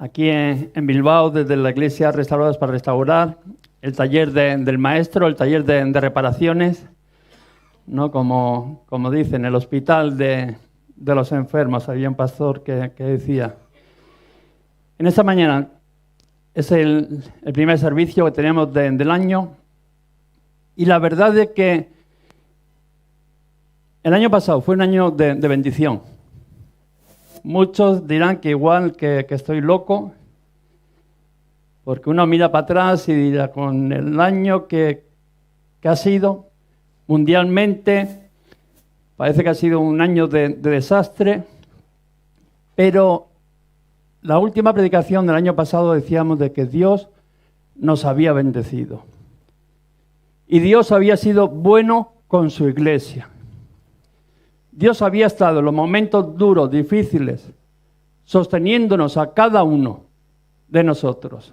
aquí en Bilbao, desde la iglesia Restaurados para Restaurar, el taller del maestro, el taller de reparaciones, ¿no? Como dicen, el hospital de los enfermos. Había un pastor que decía. En esta mañana es el primer servicio que tenemos del año, y la verdad es que el año pasado fue un año de bendición. Muchos dirán que igual que estoy loco, porque uno mira para atrás y dirá, con el año que ha sido mundialmente, parece que ha sido un año de desastre, pero la última predicación del año pasado decíamos de que Dios nos había bendecido. Y Dios había sido bueno con su iglesia. Dios había estado en los momentos duros, difíciles, sosteniéndonos a cada uno de nosotros.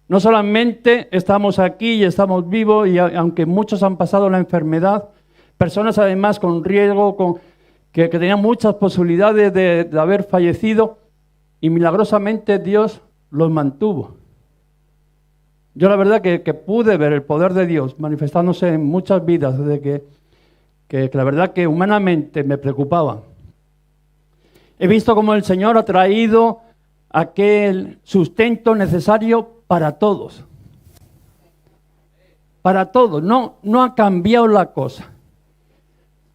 No solamente estamos aquí y estamos vivos, y aunque muchos han pasado la enfermedad, personas además con riesgo, que tenían muchas posibilidades de haber fallecido, y milagrosamente Dios los mantuvo. Yo la verdad que pude ver el poder de Dios manifestándose en muchas vidas, desde que la verdad que humanamente me preocupaba. He visto cómo el Señor ha traído aquel sustento necesario para todos. Para todos, no ha cambiado la cosa.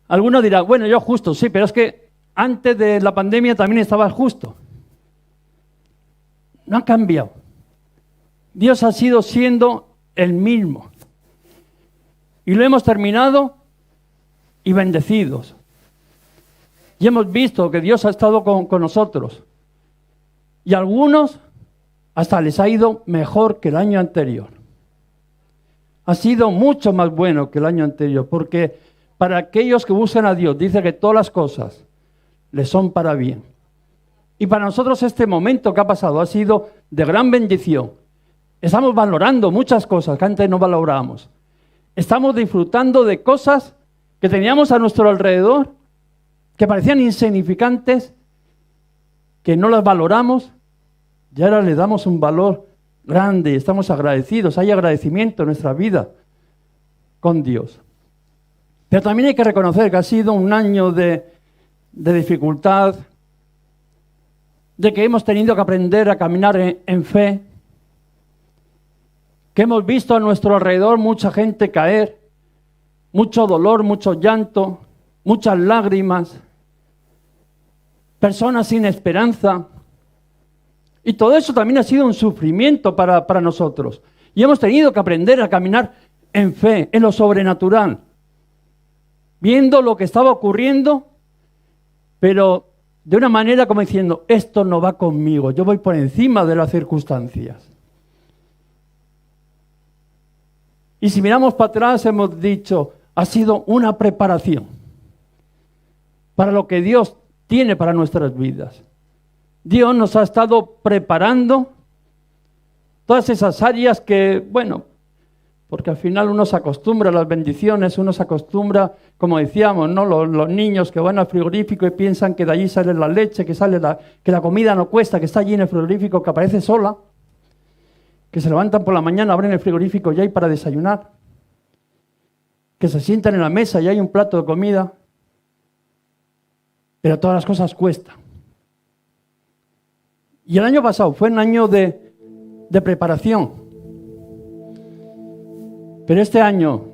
Algunos dirán, bueno, yo justo, sí, pero es que antes de la pandemia también estaba justo. No ha cambiado. Dios ha sido siendo el mismo. Y lo hemos terminado y bendecidos. Y hemos visto que Dios ha estado con nosotros. Y a algunos hasta les ha ido mejor que el año anterior. Ha sido mucho más bueno que el año anterior, porque para aquellos que buscan a Dios, dice que todas las cosas les son para bien. Y para nosotros este momento que ha pasado ha sido de gran bendición. Estamos valorando muchas cosas que antes no valorábamos. Estamos disfrutando de cosas que teníamos a nuestro alrededor, que parecían insignificantes, que no las valoramos, y ahora le damos un valor grande y estamos agradecidos. Hay agradecimiento en nuestra vida con Dios. Pero también hay que reconocer que ha sido un año de dificultad, de que hemos tenido que aprender a caminar en fe, que hemos visto a nuestro alrededor mucha gente caer, mucho dolor, mucho llanto, muchas lágrimas, personas sin esperanza. Y todo eso también ha sido un sufrimiento para nosotros. Y hemos tenido que aprender a caminar en fe, en lo sobrenatural, viendo lo que estaba ocurriendo, pero de una manera como diciendo, esto no va conmigo, yo voy por encima de las circunstancias. Y si miramos para atrás, hemos dicho, ha sido una preparación para lo que Dios tiene para nuestras vidas. Dios nos ha estado preparando todas esas áreas que, bueno, porque al final uno se acostumbra a las bendiciones, uno se acostumbra, como decíamos, ¿no? Los niños que van al frigorífico y piensan que de allí sale la leche, que la comida no cuesta, que está allí en el frigorífico, que aparece sola, que se levantan por la mañana, abren el frigorífico y hay para desayunar, que se sientan en la mesa y hay un plato de comida, pero todas las cosas cuestan. Y el año pasado fue un año de preparación. Pero este año,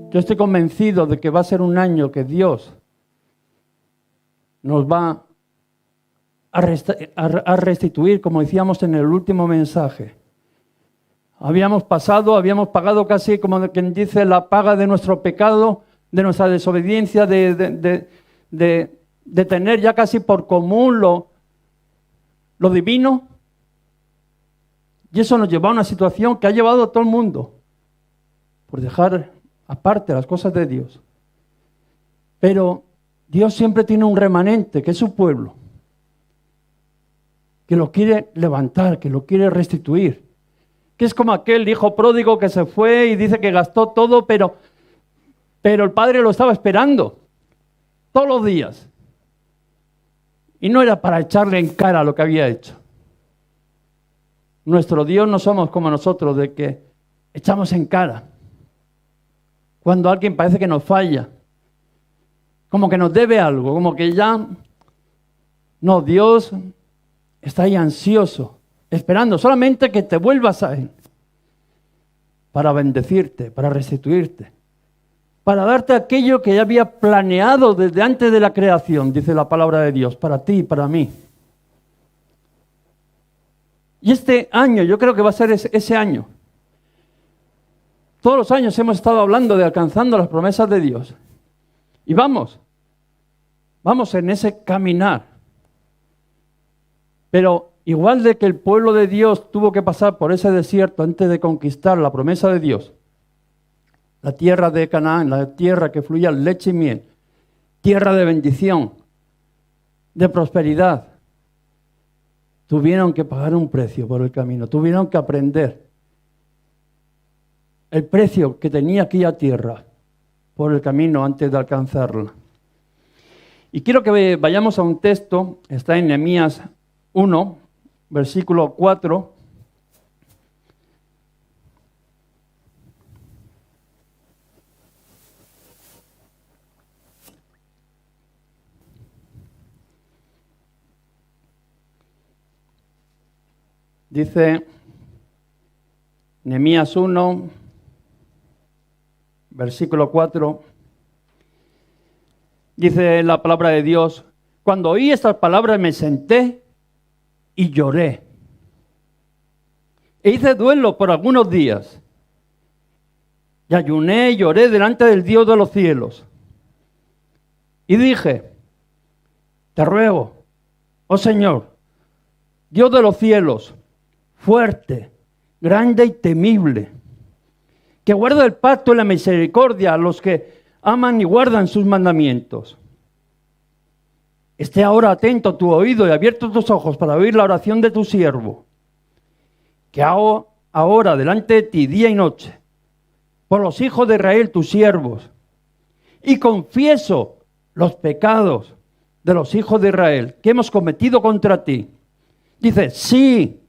yo estoy convencido de que va a ser un año que Dios nos va a restituir, como decíamos en el último mensaje. Habíamos pagado casi, como quien dice, la paga de nuestro pecado, de nuestra desobediencia, de tener ya casi por común lo divino. Y eso nos llevó a una situación que ha llevado a todo el mundo por dejar aparte las cosas de Dios. Pero Dios siempre tiene un remanente, que es su pueblo, que lo quiere levantar, que lo quiere restituir. Que es como aquel hijo pródigo que se fue y dice que gastó todo, pero el padre lo estaba esperando todos los días. Y no era para echarle en cara lo que había hecho. Nuestro Dios no somos como nosotros, de que echamos en cara cuando alguien parece que nos falla, como que nos debe algo, como que ya... No, Dios está ahí ansioso, esperando solamente que te vuelvas a Él, para bendecirte, para restituirte, para darte aquello que ya había planeado desde antes de la creación, dice la palabra de Dios, para ti y para mí. Y este año, yo creo que va a ser ese año. Todos los años hemos estado hablando de alcanzando las promesas de Dios. Y vamos en ese caminar. Pero igual de que el pueblo de Dios tuvo que pasar por ese desierto antes de conquistar la promesa de Dios, la tierra de Canaán, la tierra que fluía leche y miel, tierra de bendición, de prosperidad, tuvieron que pagar un precio por el camino, tuvieron que aprender el precio que tenía aquella tierra por el camino antes de alcanzarla. Y quiero que vayamos a un texto, está en Nehemías 1, versículo 4. Dice Nehemías 1, versículo 4. Dice la palabra de Dios: cuando oí estas palabras me senté y lloré. E hice duelo por algunos días. Y ayuné y lloré delante del Dios de los cielos. Y dije: te ruego, oh Señor, Dios de los cielos, fuerte, grande y temible, que guarda el pacto y la misericordia a los que aman y guardan sus mandamientos. Esté ahora atento tu oído y abiertos tus ojos para oír la oración de tu siervo, que hago ahora delante de ti día y noche, por los hijos de Israel, tus siervos, y confieso los pecados de los hijos de Israel que hemos cometido contra ti. Dice: sí,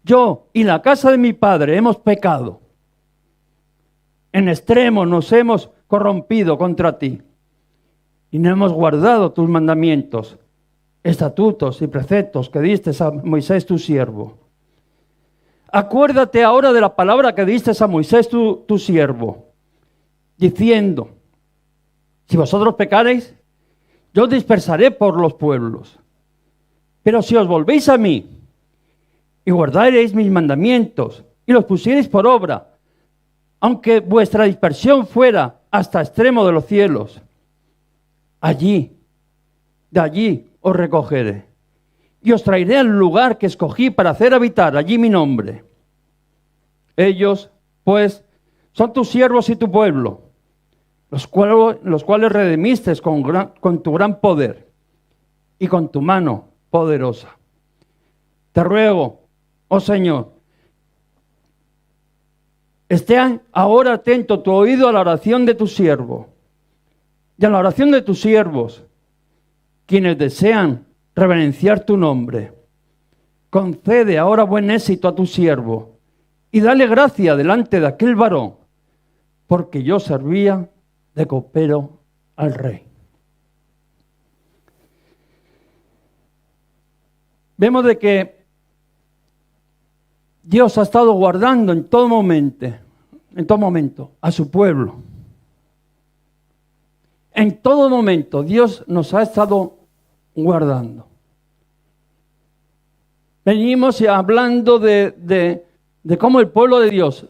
yo y la casa de mi padre hemos pecado. En extremo nos hemos corrompido contra ti y no hemos guardado tus mandamientos, estatutos y preceptos que diste a Moisés tu siervo. Acuérdate ahora de la palabra que diste a Moisés tu siervo, diciendo: si vosotros pecareis, yo os dispersaré por los pueblos. Pero si os volvéis a mí y guardaréis mis mandamientos y los pusierais por obra, aunque vuestra dispersión fuera hasta extremo de los cielos, de allí os recogeré y os traeré al lugar que escogí para hacer habitar allí mi nombre. Ellos, pues, son tus siervos y tu pueblo, los cuales redimiste con tu gran poder y con tu mano poderosa. Te ruego, oh Señor, esté ahora atento tu oído a la oración de tu siervo y a la oración de tus siervos, quienes desean reverenciar tu nombre. Concede ahora buen éxito a tu siervo y dale gracia delante de aquel varón, porque yo servía de copero al rey. Vemos de que Dios ha estado guardando en todo momento a su pueblo. En todo momento Dios nos ha estado guardando. Venimos hablando de cómo el pueblo de Dios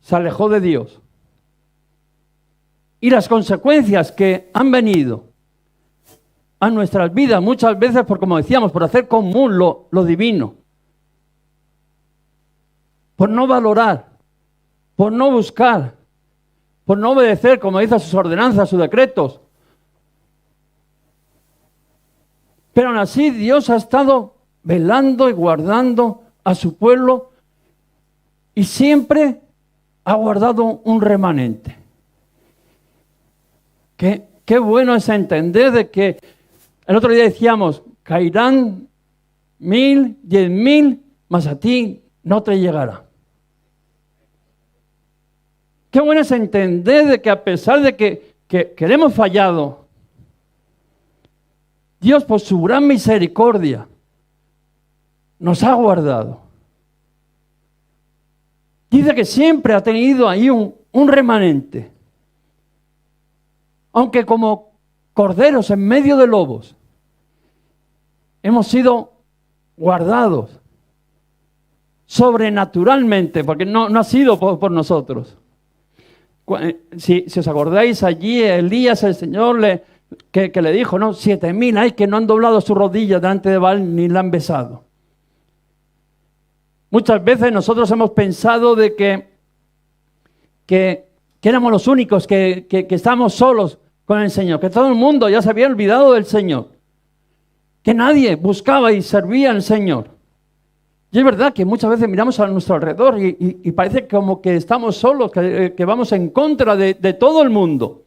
se alejó de Dios y las consecuencias que han venido a nuestras vidas muchas veces por, como decíamos, por hacer común lo divino, por no valorar, por no buscar, por no obedecer, como dice, a sus ordenanzas, a sus decretos. Pero aún así Dios ha estado velando y guardando a su pueblo y siempre ha guardado un remanente. Qué bueno es entender de que el otro día decíamos: caerán 1000, 10.000, mas a ti no te llegará. Qué bueno es entender de que a pesar de que le hemos fallado, Dios por su gran misericordia nos ha guardado. Dice que siempre ha tenido ahí un remanente. Aunque como corderos en medio de lobos, hemos sido guardados sobrenaturalmente, porque no ha sido por nosotros. Si os acordáis, allí Elías, el Señor que le dijo, ¿no? 7,000 hay que no han doblado su rodilla delante de Baal ni la han besado. Muchas veces nosotros hemos pensado de que éramos los únicos que estábamos solos con el Señor, que todo el mundo ya se había olvidado del Señor, que nadie buscaba y servía al Señor. Y es verdad que muchas veces miramos a nuestro alrededor y parece como que estamos solos, que vamos en contra de todo el mundo.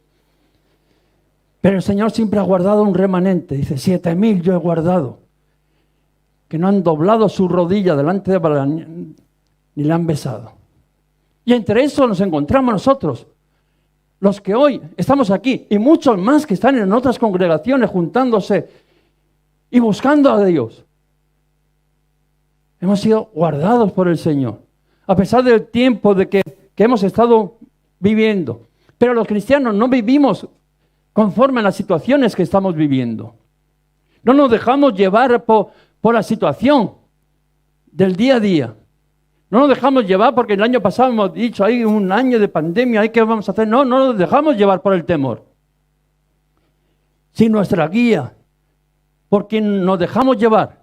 Pero el Señor siempre ha guardado un remanente. Dice, 7,000 yo he guardado, que no han doblado su rodilla delante de Baal ni la han besado. Y entre eso nos encontramos nosotros, los que hoy estamos aquí, y muchos más que están en otras congregaciones juntándose y buscando a Dios. Hemos sido guardados por el Señor, a pesar del tiempo de que hemos estado viviendo. Pero los cristianos no vivimos conforme a las situaciones que estamos viviendo. No nos dejamos llevar por la situación del día a día. No nos dejamos llevar porque el año pasado hemos dicho, hay un año de pandemia, ¿qué vamos a hacer? No nos dejamos llevar por el temor. Si nuestra guía, por quien nos dejamos llevar,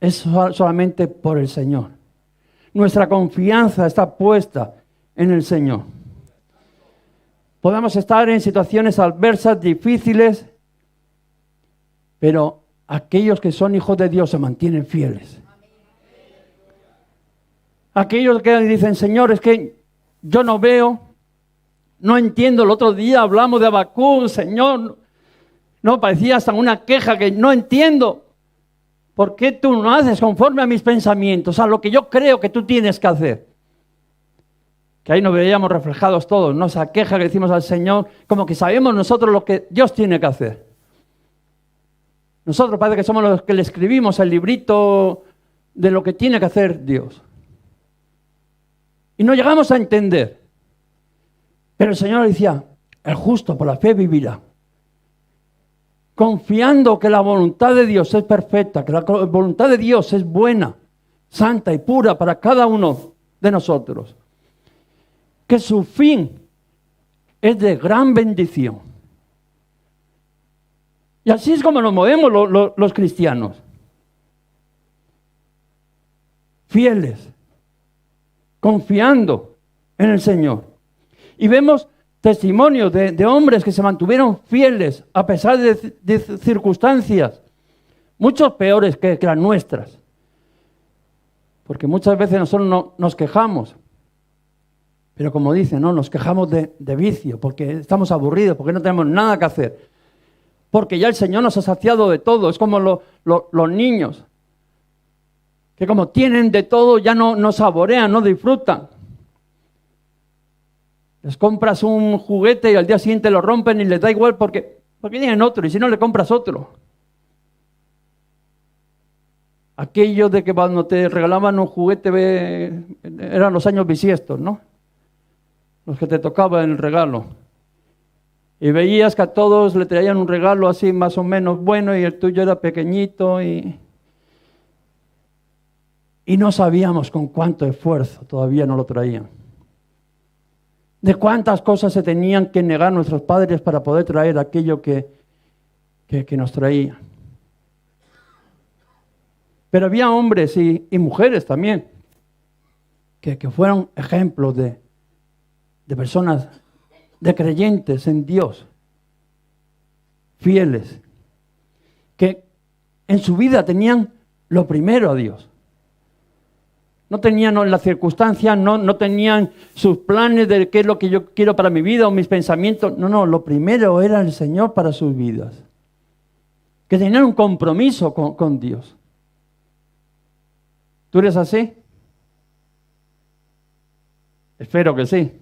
es solamente por el Señor. Nuestra confianza está puesta en el Señor. Podemos estar en situaciones adversas, difíciles, pero aquellos que son hijos de Dios se mantienen fieles. Aquellos que dicen, Señor, es que yo no veo, no entiendo. El otro día hablamos de Habacuc, Señor, no parecía hasta una queja que no entiendo. ¿Por qué tú no haces conforme a mis pensamientos, a lo que yo creo que tú tienes que hacer? Que ahí nos veíamos reflejados todos, ¿no? Esa queja que decimos al Señor, como que sabemos nosotros lo que Dios tiene que hacer. Nosotros parece que somos los que le escribimos el librito de lo que tiene que hacer Dios. Y no llegamos a entender. Pero el Señor decía, el justo por la fe vivirá. Confiando que la voluntad de Dios es perfecta, que la voluntad de Dios es buena, santa y pura para cada uno de nosotros. Que su fin es de gran bendición. Y así es como nos movemos los cristianos. Fieles, confiando en el Señor. Y vemos testimonios de hombres que se mantuvieron fieles a pesar de circunstancias mucho peores que las nuestras. Porque muchas veces nosotros nos quejamos. Pero como dicen, ¿no? Nos quejamos de vicio, porque estamos aburridos, porque no tenemos nada que hacer. Porque ya el Señor nos ha saciado de todo. Es como los niños, que como tienen de todo ya no saborean, no disfrutan. Les compras un juguete y al día siguiente lo rompen y les da igual porque tienen otro, y si no le compras otro. Aquello de que cuando te regalaban un juguete eran los años bisiestos, ¿no? Los que te tocaban el regalo. Y veías que a todos le traían un regalo así más o menos bueno y el tuyo era pequeñito y no sabíamos con cuánto esfuerzo todavía no lo traían. De cuántas cosas se tenían que negar nuestros padres para poder traer aquello que nos traían. Pero había hombres y mujeres también que fueron ejemplos de personas, de creyentes en Dios, fieles, que en su vida tenían lo primero a Dios. No tenían las circunstancias, no tenían sus planes de qué es lo que yo quiero para mi vida o mis pensamientos. No, lo primero era el Señor para sus vidas. Que tenían un compromiso con Dios. ¿Tú eres así? Espero que sí.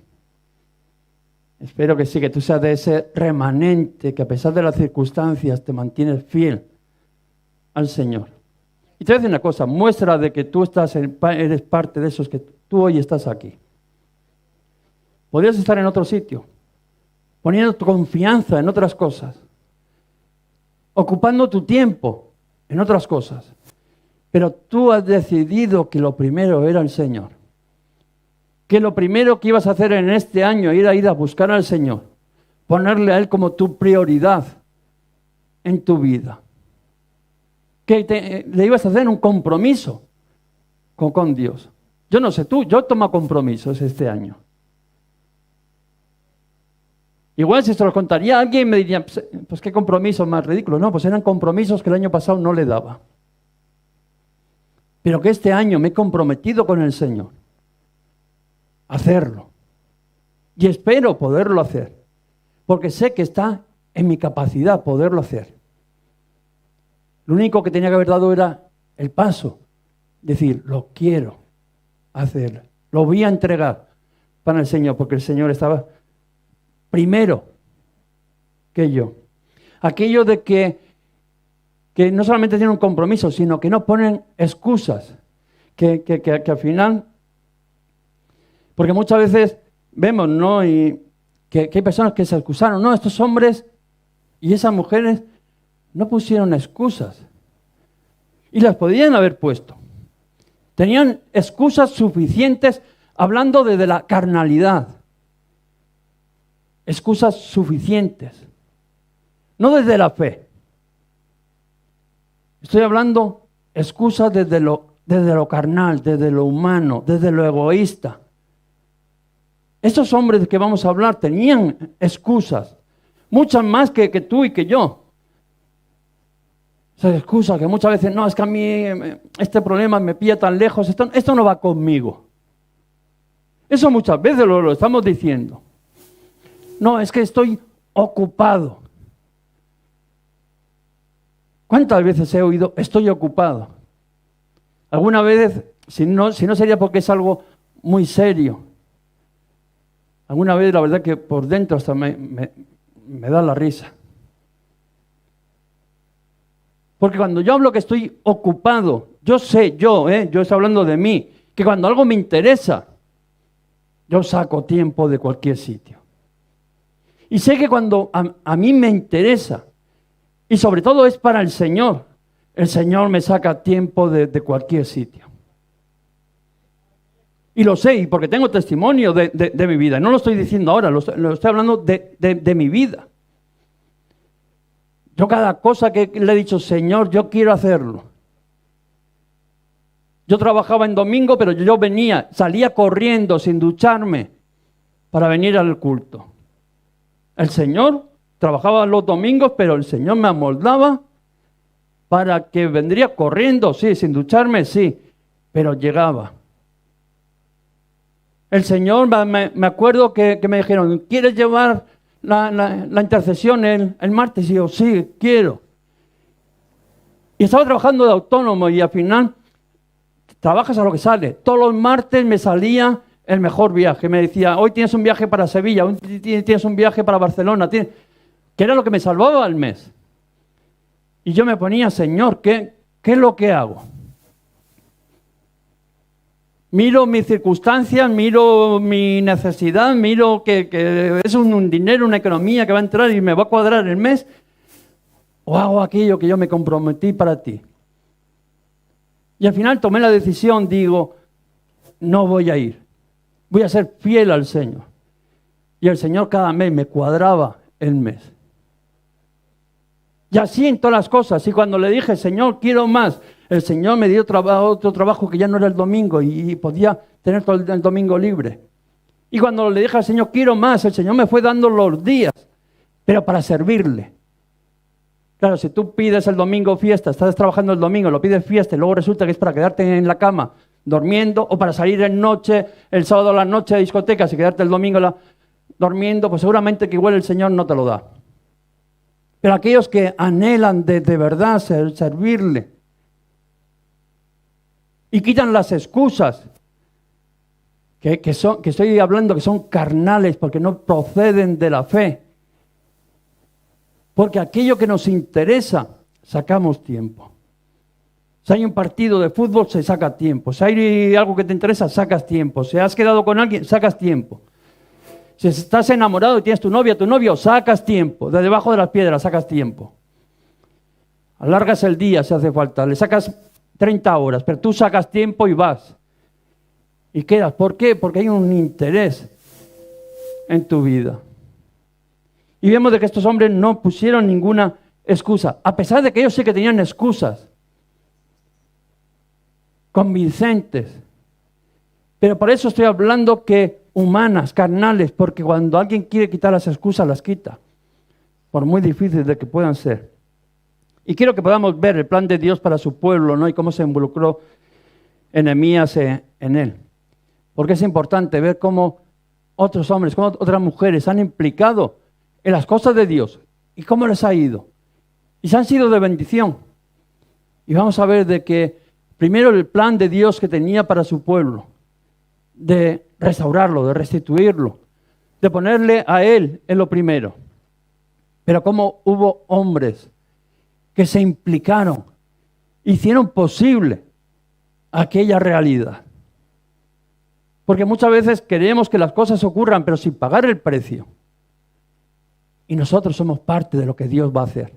Espero que sí, que tú seas de ese remanente que a pesar de las circunstancias te mantienes fiel al Señor. Y te voy a decir una cosa, muestra de que tú eres parte de esos que tú hoy estás aquí. Podrías estar en otro sitio, poniendo tu confianza en otras cosas, ocupando tu tiempo en otras cosas. Pero tú has decidido que lo primero era el Señor. Que lo primero que ibas a hacer en este año era ir a buscar al Señor. Ponerle a Él como tu prioridad en tu vida. Que le ibas a hacer un compromiso con Dios. Yo no sé tú, yo tomo compromisos este año. Igual si se los contaría a alguien me diría, pues qué compromiso más ridículo. No, pues eran compromisos que el año pasado no le daba. Pero que este año me he comprometido con el Señor a hacerlo. Y espero poderlo hacer. Porque sé que está en mi capacidad poderlo hacer. Lo único que tenía que haber dado era el paso. Decir, lo quiero hacer. Lo voy a entregar para el Señor. Porque el Señor estaba primero que yo. Aquello de que no solamente tienen un compromiso, sino que no ponen excusas. Que al final, porque muchas veces vemos, ¿no? Y que hay personas que se excusaron. No, estos hombres y esas mujeres no pusieron excusas. Y las podían haber puesto. Tenían excusas suficientes hablando de la carnalidad. Excusas suficientes. No desde la fe. Estoy hablando excusas desde lo carnal, desde lo humano, desde lo egoísta. Estos hombres que vamos a hablar tenían excusas, muchas más que tú y que yo. Esas excusas que muchas veces, no, es que a mí este problema me pilla tan lejos, esto no va conmigo. Eso muchas veces lo estamos diciendo. No, es que estoy ocupado. ¿Cuántas veces he oído, estoy ocupado? Alguna vez, si no sería porque es algo muy serio. Alguna vez la verdad que por dentro hasta me da la risa. Porque cuando yo hablo que estoy ocupado, yo sé, yo estoy hablando de mí, que cuando algo me interesa, yo saco tiempo de cualquier sitio. Y sé que cuando a mí me interesa, y sobre todo es para el Señor me saca tiempo de cualquier sitio. Y lo sé, y porque tengo testimonio de mi vida. No lo estoy diciendo ahora, lo estoy hablando de mi vida. Yo cada cosa que le he dicho, Señor, yo quiero hacerlo. Yo trabajaba en domingo, pero yo salía corriendo sin ducharme para venir al culto. El Señor trabajaba los domingos, pero el Señor me amoldaba para que vendría corriendo, sí, sin ducharme, sí, pero llegaba. El Señor, me acuerdo que me dijeron, ¿quieres llevar la intercesión el martes? Y yo, sí, quiero. Y estaba trabajando de autónomo y al final trabajas a lo que sale. Todos los martes me salía el mejor viaje. Me decía, hoy tienes un viaje para Sevilla, hoy tienes un viaje para Barcelona, que era lo que me salvaba al mes. Y yo me ponía, Señor, ¿qué es lo que hago? Miro mis circunstancias, miro mi necesidad, miro que es un dinero, una economía que va a entrar y me va a cuadrar el mes, o hago aquello que yo me comprometí para ti. Y al final tomé la decisión, digo, no voy a ir, voy a ser fiel al Señor. Y el Señor cada mes me cuadraba el mes. Y así en todas las cosas. Y cuando le dije, Señor, quiero más, el Señor me dio otro trabajo que ya no era el domingo y podía tener todo el domingo libre. Y cuando le dije al Señor, quiero más, el Señor me fue dando los días, pero para servirle. Claro, si tú pides el domingo fiesta, estás trabajando el domingo, lo pides fiesta y luego resulta que es para quedarte en la cama durmiendo o para salir en noche, el sábado a la noche a discotecas y quedarte el domingo durmiendo, pues seguramente que igual el Señor no te lo da. Pero aquellos que anhelan de verdad servirle y quitan las excusas que estoy hablando que son carnales porque no proceden de la fe. Porque aquello que nos interesa, sacamos tiempo. Si hay un partido de fútbol, se saca tiempo. Si hay algo que te interesa, sacas tiempo. Si has quedado con alguien, sacas tiempo. Si estás enamorado y tienes tu novia, tu novio, sacas tiempo. De debajo de las piedras, sacas tiempo. Alargas el día si hace falta. Le sacas 30 horas, pero tú sacas tiempo y vas. Y quedas. ¿Por qué? Porque hay un interés en tu vida. Y vemos de que estos hombres no pusieron ninguna excusa. A pesar de que ellos sí que tenían excusas. Convincentes. Pero por eso estoy hablando que humanas, carnales, porque cuando alguien quiere quitar las excusas, las quita. Por muy difíciles de que puedan ser. Y quiero que podamos ver el plan de Dios para su pueblo, ¿no? Y cómo se involucró Nehemías en él. Porque es importante ver cómo otros hombres, cómo otras mujeres han implicado en las cosas de Dios y cómo les ha ido. Y se han sido de bendición. Y vamos a ver de que primero el plan de Dios que tenía para su pueblo, de restaurarlo, de restituirlo, de ponerle a él en lo primero. Pero cómo hubo hombres que se implicaron, hicieron posible aquella realidad. Porque muchas veces queremos que las cosas ocurran, pero sin pagar el precio. Y nosotros somos parte de lo que Dios va a hacer.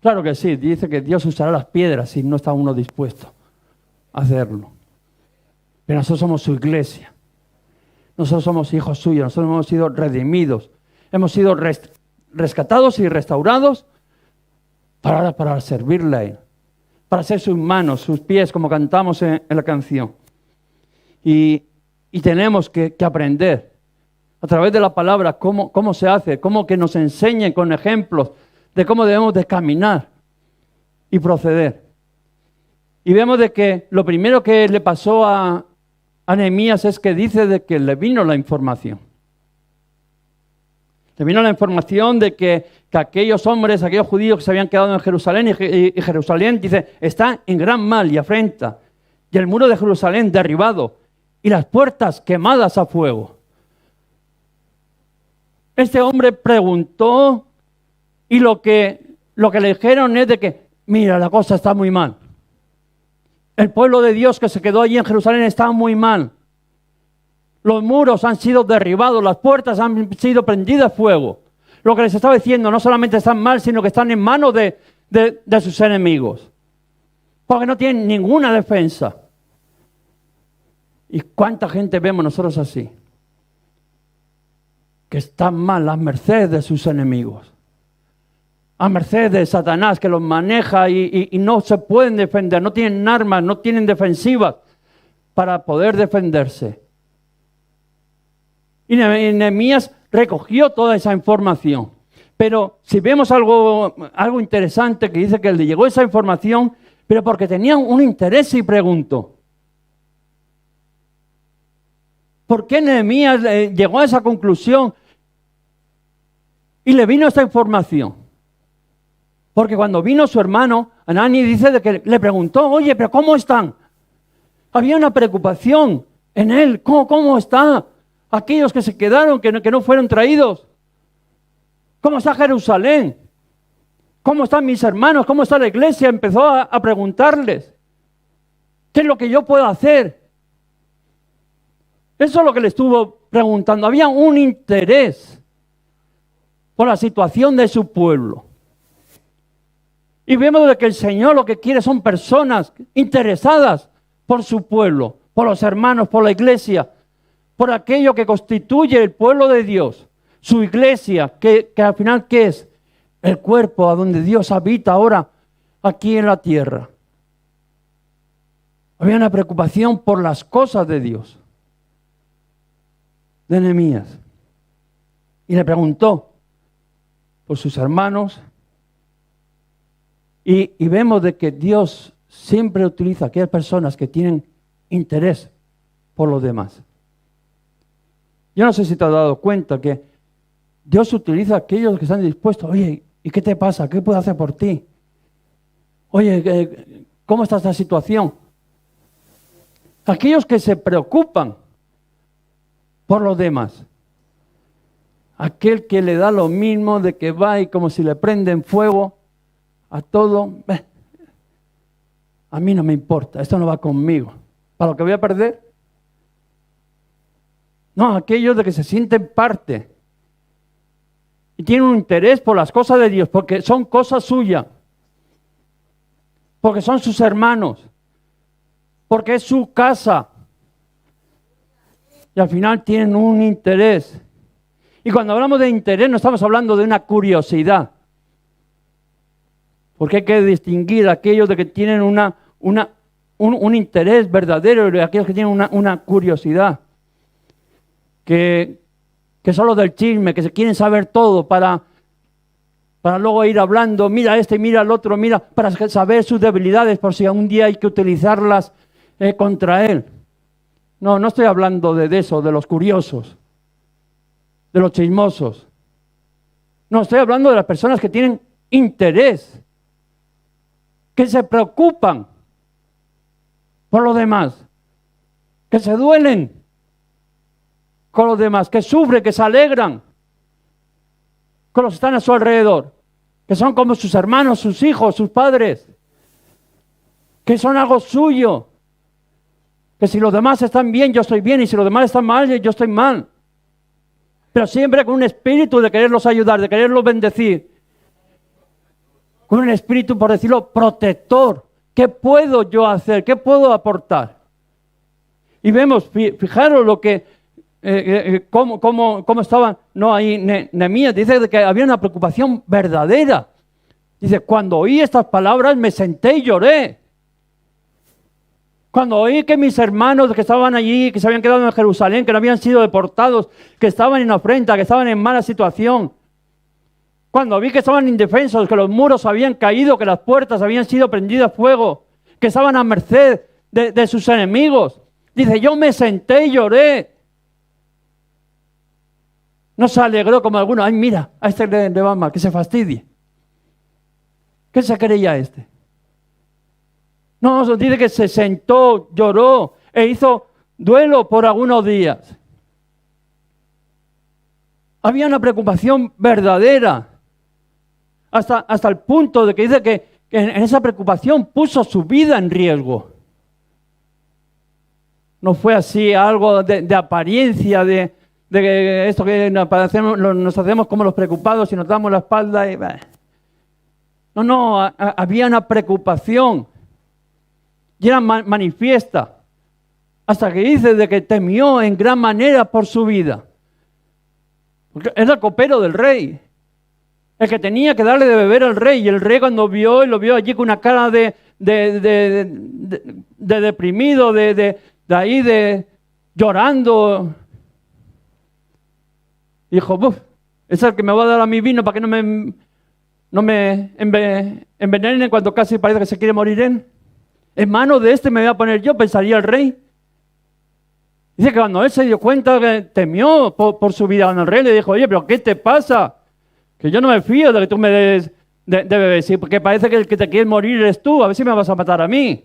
Claro que sí, dice que Dios usará las piedras si no está uno dispuesto a hacerlo. Pero nosotros somos su iglesia. Nosotros somos hijos suyos, nosotros hemos sido redimidos. Hemos sido rescatados y restaurados para servirle a Él. Para ser sus manos, sus pies, como cantamos en la canción. Y tenemos que aprender a través de la palabra cómo se hace, cómo que nos enseñen con ejemplos de cómo debemos de caminar y proceder. Y vemos de que lo primero que le pasó a Nehemías es que dice de que le vino la información. Le vino la información de que aquellos hombres, aquellos judíos que se habían quedado en Jerusalén, y Jerusalén, dice, está en gran mal y afrenta. Y el muro de Jerusalén derribado y las puertas quemadas a fuego. Este hombre preguntó y lo que le dijeron es de que, mira, la cosa está muy mal. El pueblo de Dios que se quedó allí en Jerusalén está muy mal. Los muros han sido derribados, las puertas han sido prendidas a fuego. Lo que les estaba diciendo, no solamente están mal, sino que están en manos de sus enemigos. Porque no tienen ninguna defensa. ¿Y cuánta gente vemos nosotros así? Que están mal a merced de sus enemigos. A merced de Satanás que los maneja y no se pueden defender, no tienen armas, no tienen defensivas para poder defenderse. Y Nehemías recogió toda esa información. Pero si vemos algo interesante que dice que le llegó esa información, pero porque tenían un interés y preguntó. ¿Por qué Nehemías llegó a esa conclusión y le vino esta información? Porque cuando vino su hermano, Hanani dice de que le preguntó, oye, pero ¿cómo están? Había una preocupación en él, ¿cómo está? Aquellos que se quedaron, que no fueron traídos. ¿Cómo está Jerusalén? ¿Cómo están mis hermanos? ¿Cómo está la iglesia? Empezó a preguntarles. ¿Qué es lo que yo puedo hacer? Eso es lo que le estuvo preguntando. Había un interés por la situación de su pueblo. Y vemos de que el Señor lo que quiere son personas interesadas por su pueblo, por los hermanos, por la iglesia, por aquello que constituye el pueblo de Dios, su iglesia, que al final ¿qué es? El cuerpo a donde Dios habita ahora aquí en la tierra. Había una preocupación por las cosas de Dios, de Nehemías. Y le preguntó por sus hermanos. Y vemos de que Dios siempre utiliza a aquellas personas que tienen interés por los demás. Yo no sé si te has dado cuenta que Dios utiliza a aquellos que están dispuestos. Oye, ¿y qué te pasa? ¿Qué puedo hacer por ti? Oye, ¿cómo está esta situación? Aquellos que se preocupan por los demás. Aquel que le da lo mismo, de que va y como si le prenden fuego a todo. A mí no me importa, esto no va conmigo. ¿Para lo que voy a perder? No, aquellos de que se sienten parte y tienen un interés por las cosas de Dios, porque son cosas suyas, porque son sus hermanos, porque es su casa. Y al final tienen un interés. Y cuando hablamos de interés no estamos hablando de una curiosidad, porque hay que distinguir a aquellos de que tienen un interés verdadero y aquellos que tienen una curiosidad, que son los del chisme, que se quieren saber todo para luego ir hablando, mira este, mira el otro, mira, para saber sus debilidades por si un día hay que utilizarlas contra él. No estoy hablando de eso, de los curiosos, de los chismosos. No, estoy hablando de las personas que tienen interés, que se preocupan por los demás, que se duelen con los demás, que sufren, que se alegran con los que están a su alrededor, que son como sus hermanos, sus hijos, sus padres, que son algo suyo, que si los demás están bien, yo estoy bien, y si los demás están mal, yo estoy mal. Pero siempre con un espíritu de quererlos ayudar, de quererlos bendecir, con un espíritu, por decirlo, protector. ¿Qué puedo yo hacer? ¿Qué puedo aportar? Y vemos, fijaros lo que cómo estaban, ahí Nehemías dice que había una preocupación verdadera. Dice, cuando oí estas palabras me senté y lloré. Cuando oí que mis hermanos que estaban allí, que se habían quedado en Jerusalén, que no habían sido deportados, que estaban en afrenta, que estaban en mala situación. Cuando vi que estaban indefensos, que los muros habían caído, que las puertas habían sido prendidas a fuego, que estaban a merced de sus enemigos. Dice, yo me senté y lloré. No se alegró como algunos. Ay, mira, a este le va mal, que se fastidie. ¿Qué se creía este? No, dice que se sentó, lloró e hizo duelo por algunos días. Había una preocupación verdadera. Hasta el punto de que dice que en esa preocupación puso su vida en riesgo. No fue así algo de apariencia, de esto que nos hacemos como los preocupados y nos damos la espalda. No, había una preocupación y era manifiesta, hasta que dice de que temió en gran manera por su vida, porque era el copero del rey, el que tenía que darle de beber al rey, y el rey cuando lo vio allí con una cara de deprimido, llorando, dijo, "Buf, es el que me va a dar a mi vino para que no me envenenen cuando casi parece que se quiere morir él. En manos de este me voy a poner yo", pensaría el rey. Dice que cuando él se dio cuenta, que temió por su vida, el rey le dijo, oye, pero ¿qué te pasa? Que yo no me fío de que tú me des de beber, sí, porque parece que el que te quiere morir eres tú, a ver si me vas a matar a mí.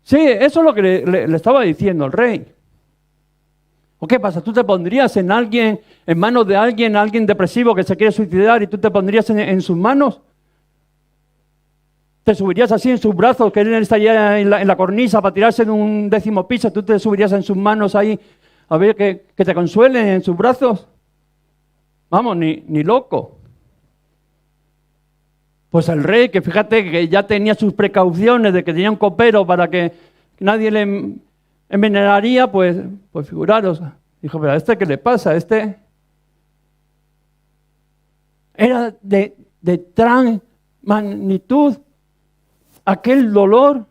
Sí, eso es lo que le estaba diciendo el rey. ¿O qué pasa? ¿Tú te pondrías en manos de alguien depresivo que se quiere suicidar, y tú te pondrías en sus manos? ¿Te subirías así en sus brazos, que él estaría en la cornisa para tirarse de un 10º piso? ¿Tú te subirías en sus manos ahí a ver que te consuelen en sus brazos? Vamos, ni loco. Pues el rey, que fíjate que ya tenía sus precauciones de que tenía un copero para que nadie le envenenaría, pues figuraros. Dijo, pero ¿a este qué le pasa? Este era de gran magnitud aquel dolor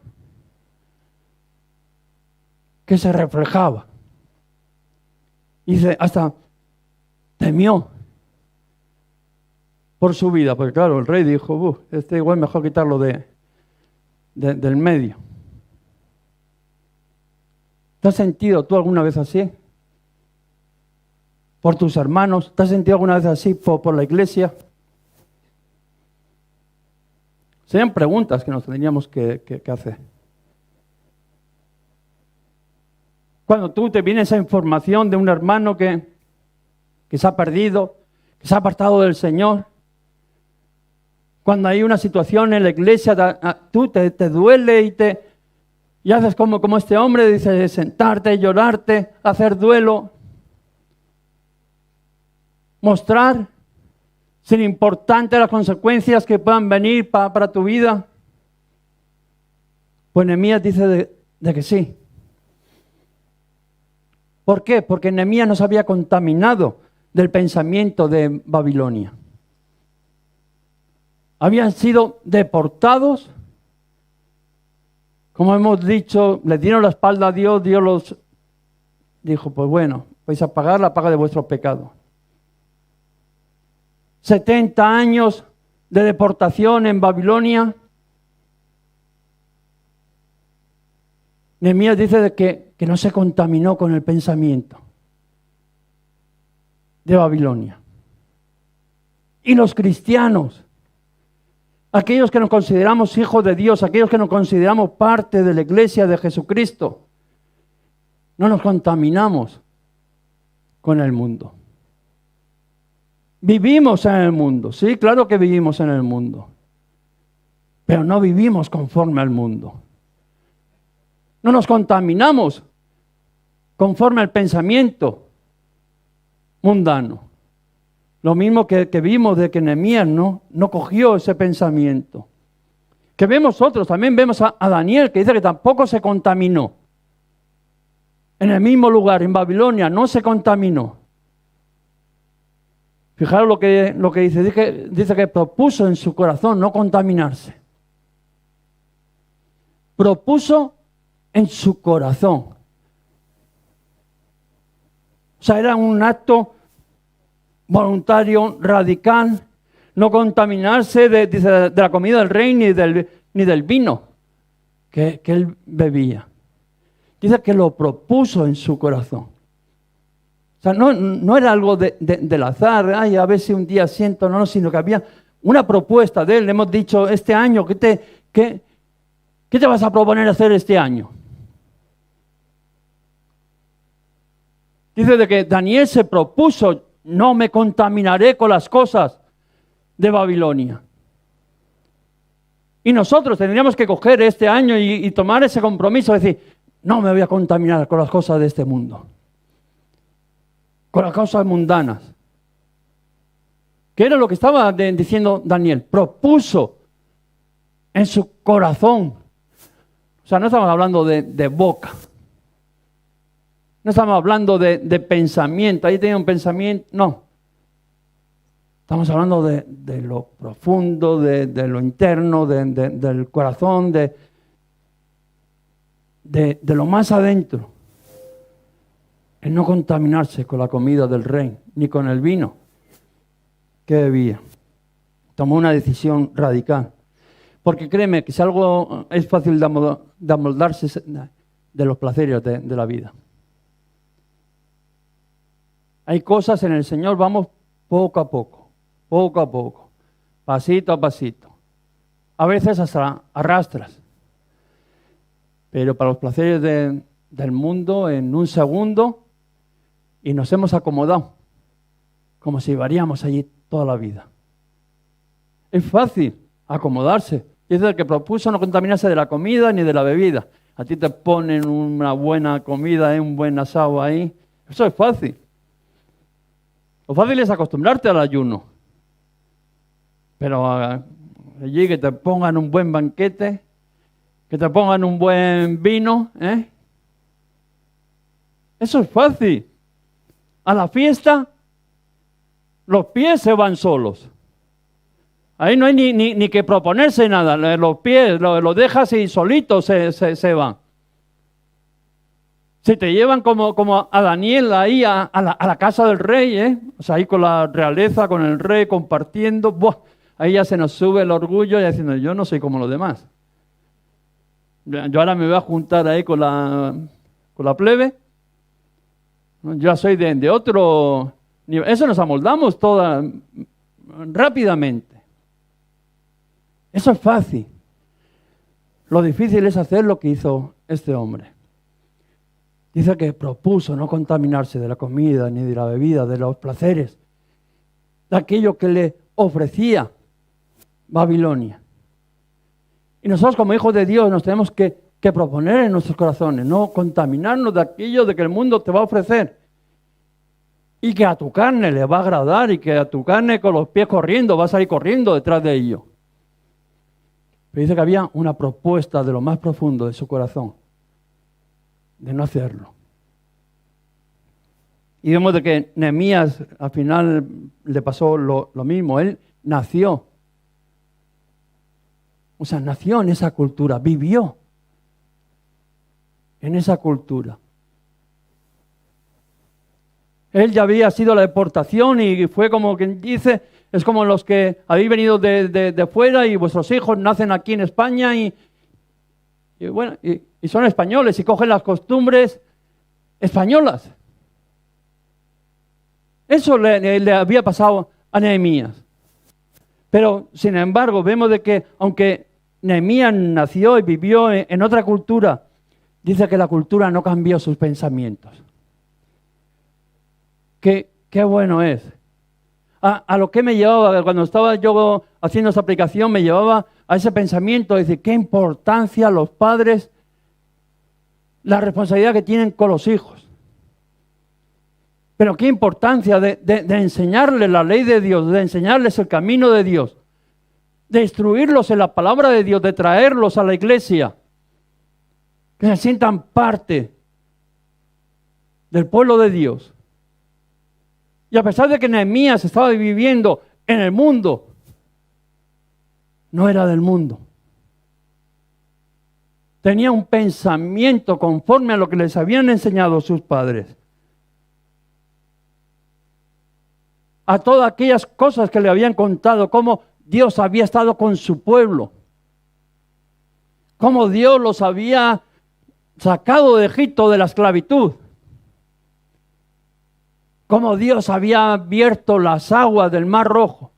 que se reflejaba. Dice, hasta temió por su vida, porque claro, el rey dijo, este igual mejor quitarlo del medio. ¿Te has sentido tú alguna vez así? ¿Por tus hermanos? ¿Te has sentido alguna vez así por la iglesia? Serían preguntas que nos tendríamos que hacer. Cuando tú te viene esa información de un hermano que se ha perdido, que se ha apartado del Señor. Cuando hay una situación en la iglesia, tú te duele y haces como este hombre, dice, sentarte, llorarte, hacer duelo. Mostrar, sin importar las consecuencias que puedan venir para tu vida. Pues Nehemías dice de que sí. ¿Por qué? Porque Nehemías no se había contaminado del pensamiento de Babilonia. Habían sido deportados, como hemos dicho, le dieron la espalda a Dios, Dios los dijo, pues bueno, vais a pagar la paga de vuestros pecados. 70 años de deportación en Babilonia. Nehemías dice que no se contaminó con el pensamiento de Babilonia. Y los cristianos, aquellos que nos consideramos hijos de Dios, aquellos que nos consideramos parte de la iglesia de Jesucristo, no nos contaminamos con el mundo. Vivimos en el mundo, sí, claro que vivimos en el mundo, pero no vivimos conforme al mundo. No nos contaminamos conforme al pensamiento mundano. Lo mismo que vimos de que Nehemías no cogió ese pensamiento. Que vemos otros, también vemos a Daniel, que dice que tampoco se contaminó. En el mismo lugar, en Babilonia, no se contaminó. Fijaros lo que dice que propuso en su corazón no contaminarse. Propuso en su corazón. O sea, era un acto voluntario, radical, no contaminarse de la comida del rey ni del vino que él bebía. Dice que lo propuso en su corazón. O sea, no era algo del azar, ay, a ver si un día siento, no, sino que había una propuesta de él. Le hemos dicho, este año, ¿qué te vas a proponer hacer este año? Dice de que Daniel se propuso, no me contaminaré con las cosas de Babilonia. Y nosotros tendríamos que coger este año y tomar ese compromiso, decir, no me voy a contaminar con las cosas de este mundo, con las cosas mundanas. ¿Qué era lo que estaba diciendo Daniel? Propuso en su corazón. O sea, no estamos hablando de boca. No estamos hablando de pensamiento. Ahí tenía un pensamiento. No. Estamos hablando de lo profundo, de lo interno, del corazón, de lo más adentro. El no contaminarse con la comida del rey, ni con el vino que bebía. Tomó una decisión radical. Porque créeme que si algo es fácil de amoldarse de los placeres de la vida. Hay cosas en el Señor, vamos poco a poco, pasito a pasito. A veces hasta arrastras. Pero para los placeres del mundo, en un segundo, y nos hemos acomodado, como si llevaríamos allí toda la vida. Es fácil acomodarse. Dice el que propuso no contaminarse de la comida ni de la bebida. A ti te ponen una buena comida, un buen asado ahí. Eso es fácil. Lo fácil es acostumbrarte al ayuno. Pero allí que te pongan un buen banquete, que te pongan un buen vino, eso es fácil. A la fiesta, los pies se van solos. Ahí no hay ni que proponerse nada. Los pies los dejas y solitos se van. Si te llevan como a Daniel ahí a la casa del rey, o sea, ahí con la realeza, con el rey, compartiendo, ¡buah! Ahí ya se nos sube el orgullo y diciendo, yo no soy como los demás. Yo ahora me voy a juntar ahí con la plebe. Yo soy de otro nivel. Eso nos amoldamos rápidamente. Eso es fácil. Lo difícil es hacer lo que hizo este hombre. Dice que propuso no contaminarse de la comida, ni de la bebida, de los placeres, de aquello que le ofrecía Babilonia. Y nosotros como hijos de Dios nos tenemos que proponer en nuestros corazones, no contaminarnos de aquello de que el mundo te va a ofrecer. Y que a tu carne le va a agradar y que a tu carne con los pies corriendo vas a ir corriendo detrás de ello. Pero dice que había una propuesta de lo más profundo de su corazón, de no hacerlo. Y vemos de que Nehemías al final le pasó lo mismo. Él nació. O sea, nació en esa cultura, vivió en esa cultura. Él ya había sido la deportación y fue como quien dice, es como los que habéis venido de fuera y vuestros hijos nacen aquí en España y son españoles y cogen las costumbres españolas. Eso le había pasado a Nehemías. Pero, sin embargo, vemos de que, aunque Nehemías nació y vivió en otra cultura, dice que la cultura no cambió sus pensamientos. Qué bueno es. A lo que me llevaba, cuando estaba yo haciendo esta aplicación, me llevaba a ese pensamiento de decir, qué importancia los padres, la responsabilidad que tienen con los hijos. Pero qué importancia de enseñarles la ley de Dios, de enseñarles el camino de Dios, de instruirlos en la palabra de Dios, de traerlos a la iglesia, que se sientan parte del pueblo de Dios. Y a pesar de que Nehemías estaba viviendo en el mundo, no era del mundo. Tenía un pensamiento conforme a lo que les habían enseñado sus padres. A todas aquellas cosas que le habían contado, cómo Dios había estado con su pueblo, cómo Dios los había sacado de Egipto de la esclavitud, cómo Dios había abierto las aguas del Mar Rojo,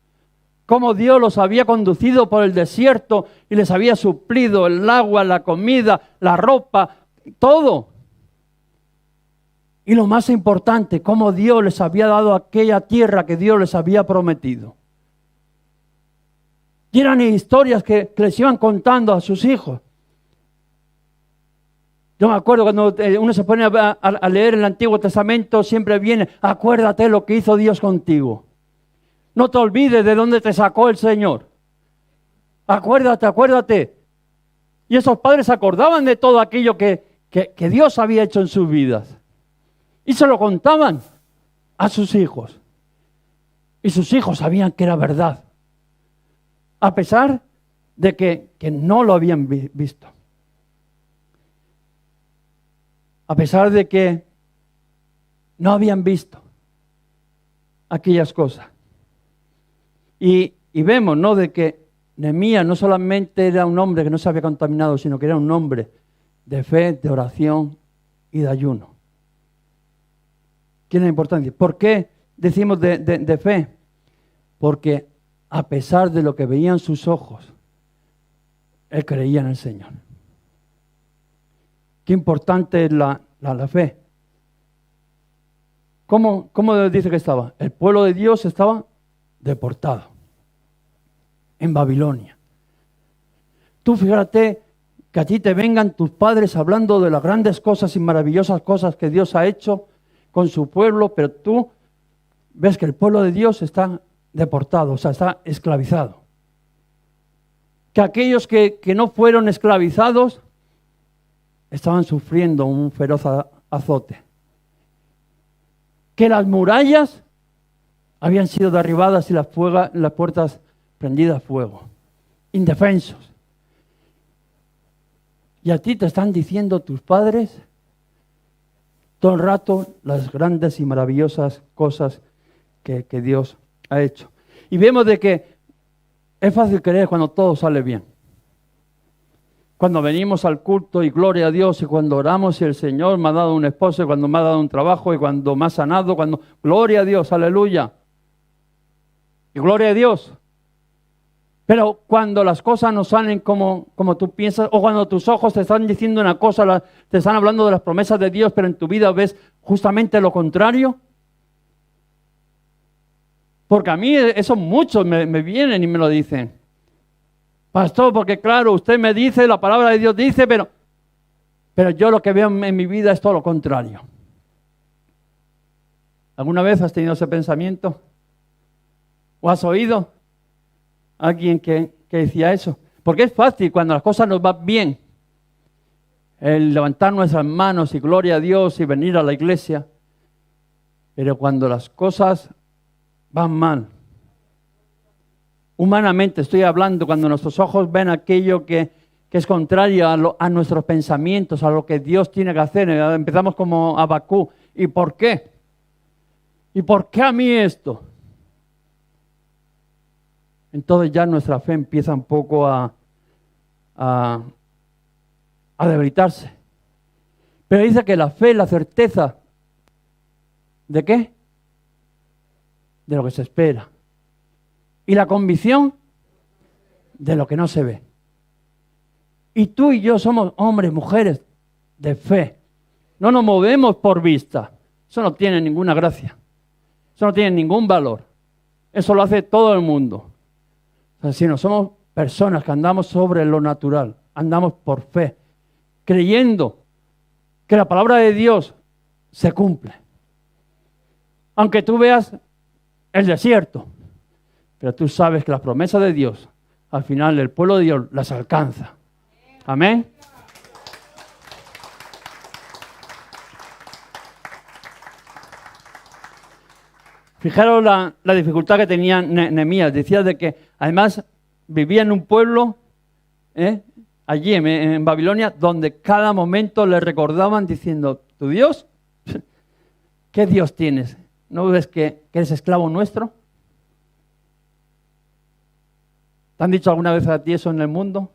cómo Dios los había conducido por el desierto y les había suplido el agua, la comida, la ropa, todo. Y lo más importante, cómo Dios les había dado aquella tierra que Dios les había prometido. Y eran historias que les iban contando a sus hijos. Yo me acuerdo cuando uno se pone a leer el Antiguo Testamento, siempre viene, acuérdate lo que hizo Dios contigo. No te olvides de dónde te sacó el Señor. Acuérdate. Y esos padres se acordaban de todo aquello que Dios había hecho en sus vidas. Y se lo contaban a sus hijos. Y sus hijos sabían que era verdad. A pesar de que no lo habían visto. A pesar de que no habían visto aquellas cosas. Y vemos, ¿no?, de que Nehemías no solamente era un hombre que no se había contaminado, sino que era un hombre de fe, de oración y de ayuno. ¿Qué es la importancia? ¿Por qué decimos de fe? Porque a pesar de lo que veían sus ojos, él creía en el Señor. Qué importante es la fe. ¿Cómo dice que estaba? El pueblo de Dios estaba deportado en Babilonia. Tú fíjate que a ti te vengan tus padres hablando de las grandes cosas y maravillosas cosas que Dios ha hecho con su pueblo, pero tú ves que el pueblo de Dios está deportado, o sea, está esclavizado. Que aquellos que no fueron esclavizados estaban sufriendo un feroz azote. Que las murallas habían sido derribadas y las puertas prendidas a fuego. Indefensos. Y a ti te están diciendo tus padres todo el rato las grandes y maravillosas cosas que Dios ha hecho. Y vemos de que es fácil creer cuando todo sale bien. Cuando venimos al culto y gloria a Dios, y cuando oramos y el Señor me ha dado un esposo, y cuando me ha dado un trabajo, y cuando me ha sanado, cuando gloria a Dios, aleluya. Y gloria a Dios. Pero cuando las cosas no salen como tú piensas, o cuando tus ojos te están diciendo una cosa, te están hablando de las promesas de Dios, pero en tu vida ves justamente lo contrario. Porque a mí eso muchos me vienen y me lo dicen. Pastor, porque claro, usted me dice, la palabra de Dios dice, pero yo lo que veo en mi vida es todo lo contrario. ¿Alguna vez has tenido ese pensamiento? ¿O has oído a alguien que decía eso? Porque es fácil cuando las cosas nos van bien, el levantar nuestras manos y gloria a Dios y venir a la iglesia. Pero cuando las cosas van mal, humanamente estoy hablando, cuando nuestros ojos ven aquello que es contrario a nuestros pensamientos, a lo que Dios tiene que hacer, empezamos como Abacú. ¿Y por qué? ¿Y por qué a mí esto? Entonces ya nuestra fe empieza un poco a debilitarse. Pero dice que la fe es la certeza. ¿De qué? De lo que se espera. Y la convicción de lo que no se ve. Y tú y yo somos hombres, mujeres de fe. No nos movemos por vista. Eso no tiene ninguna gracia. Eso no tiene ningún valor. Eso lo hace todo el mundo. O sea, si no somos personas que andamos sobre lo natural, andamos por fe, creyendo que la palabra de Dios se cumple. Aunque tú veas el desierto, pero tú sabes que las promesas de Dios, al final el pueblo de Dios las alcanza. Amén. Fijaros la dificultad que tenía Nehemías. Decía de que además vivía en un pueblo, allí en Babilonia, donde cada momento le recordaban diciendo, ¿tu Dios? ¿Qué Dios tienes? ¿No ves que eres esclavo nuestro? ¿Te han dicho alguna vez a ti eso en el mundo?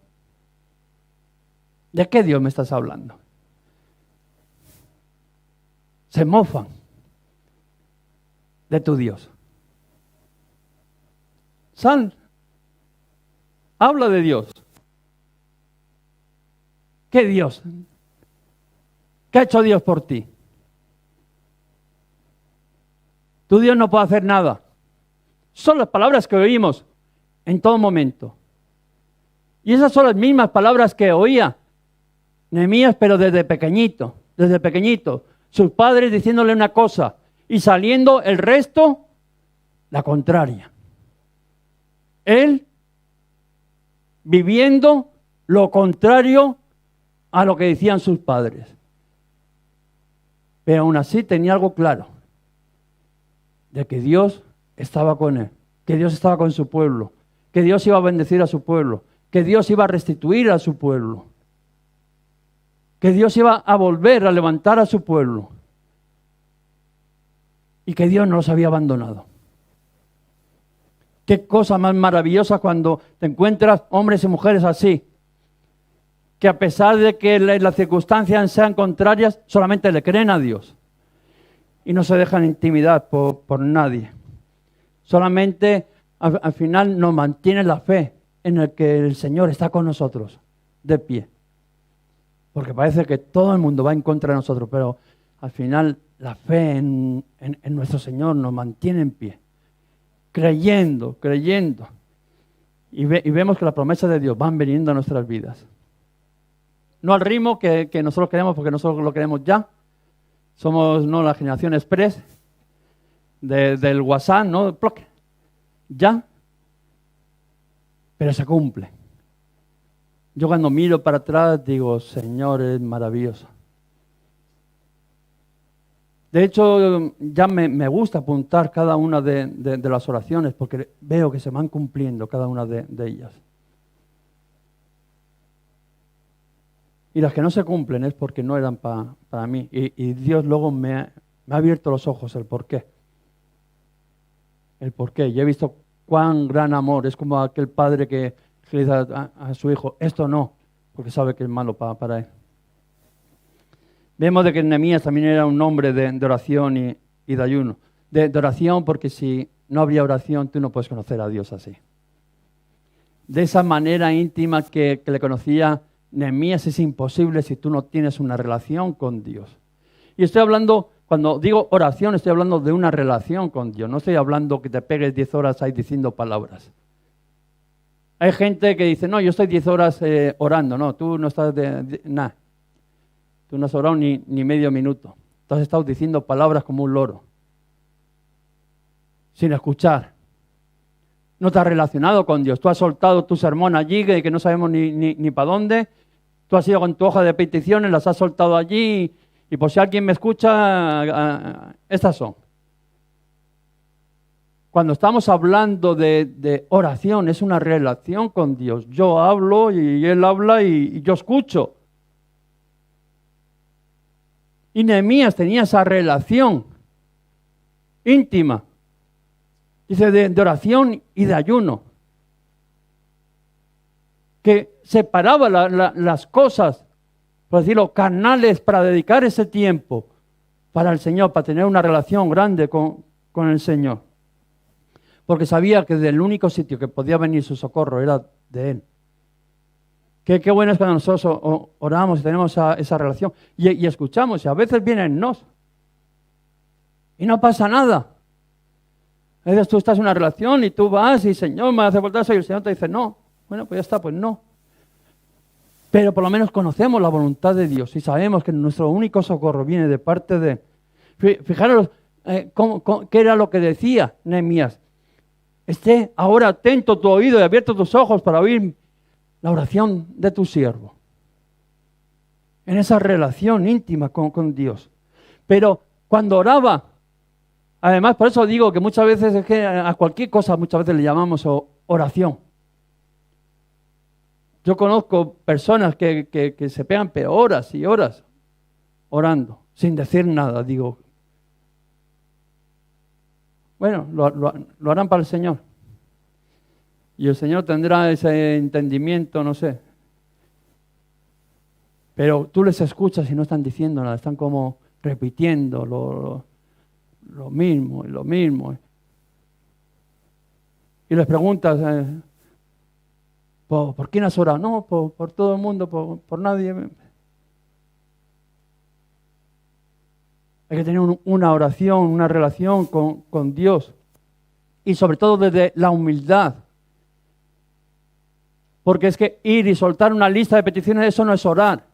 ¿De qué Dios me estás hablando? Se mofan de tu Dios. Sal, habla de Dios. ¿Qué Dios? ¿Qué ha hecho Dios por ti? Tu Dios no puede hacer nada. Son las palabras que oímos en todo momento. Y esas son las mismas palabras que oía Nehemías, pero desde pequeñito. Sus padres diciéndole una cosa y saliendo el resto la contraria. Él viviendo lo contrario a lo que decían sus padres. Pero aún así tenía algo claro, de que Dios estaba con él, que Dios estaba con su pueblo, que Dios iba a bendecir a su pueblo, que Dios iba a restituir a su pueblo, que Dios iba a volver a levantar a su pueblo y que Dios no los había abandonado. Qué cosa más maravillosa cuando te encuentras hombres y mujeres así, que a pesar de que las circunstancias sean contrarias, solamente le creen a Dios y no se dejan intimidar por nadie. Solamente al final nos mantiene la fe en el que el Señor está con nosotros, de pie. Porque parece que todo el mundo va en contra de nosotros, pero al final la fe en nuestro Señor nos mantiene en pie. Creyendo. Y vemos que las promesas de Dios van viniendo a nuestras vidas. No al ritmo que nosotros queremos, porque nosotros lo queremos ya. Somos no la generación express del WhatsApp, ¿no? Ya. Pero se cumple. Yo cuando miro para atrás digo, Señor, es maravilloso. De hecho, ya me gusta apuntar cada una de las oraciones porque veo que se van cumpliendo cada una de ellas. Y las que no se cumplen es porque no eran para mí. Y Dios luego me ha abierto los ojos, el por qué. El por qué. Y he visto cuán gran amor. Es como aquel padre que le dice a su hijo, esto no, porque sabe que es malo para él. Vemos de que Nehemías también era un hombre de oración y de ayuno. De oración, porque si no habría oración, tú no puedes conocer a Dios así. de esa manera íntima que le conocía Nehemías, es imposible si tú no tienes una relación con Dios. Y estoy hablando, cuando digo oración, estoy hablando de una relación con Dios. No estoy hablando que te pegues 10 horas ahí diciendo palabras. Hay gente que dice, no, yo estoy 10 horas orando. No, tú no estás nada. Tú no has orado ni medio minuto. Tú has estado diciendo palabras como un loro, sin escuchar. No te has relacionado con Dios. Tú has soltado tu sermón allí, que no sabemos ni para dónde. Tú has ido con tu hoja de peticiones, las has soltado allí. Y por si alguien me escucha, estas son. Cuando estamos hablando de oración, es una relación con Dios. Yo hablo y Él habla y yo escucho. Y Nehemías tenía esa relación íntima. Dice de oración y de ayuno. Que separaba las cosas, por decirlo, carnales, para dedicar ese tiempo para el Señor, para tener una relación grande con el Señor. Porque sabía que del único sitio que podía venir su socorro era de Él. Qué bueno es cuando nosotros oramos y tenemos esa relación y escuchamos, y a veces vienen nos y no pasa nada. A veces tú estás en una relación y tú vas y Señor, me hace falta eso, y el Señor te dice no. Bueno, pues ya está, pues no. Pero por lo menos conocemos la voluntad de Dios y sabemos que nuestro único socorro viene de parte de Él. Fijaros qué era lo que decía Nehemías. Esté ahora atento tu oído y abierto tus ojos para oír la oración de tu siervo. En esa relación íntima con Dios. Pero cuando oraba, además, por eso digo que muchas veces es que a cualquier cosa muchas veces le llamamos oración. Yo conozco personas que se pegan horas y horas orando, sin decir nada. Digo, bueno, lo harán para el Señor. Y el Señor tendrá ese entendimiento, no sé. Pero tú les escuchas y no están diciendo nada, están como repitiendo lo mismo y lo mismo. Y les preguntas, ¿por quién has orado? No, por todo el mundo, por nadie. Hay que tener una oración, una relación con Dios. Y sobre todo desde la humildad. Porque es que ir y soltar una lista de peticiones, eso no es orar.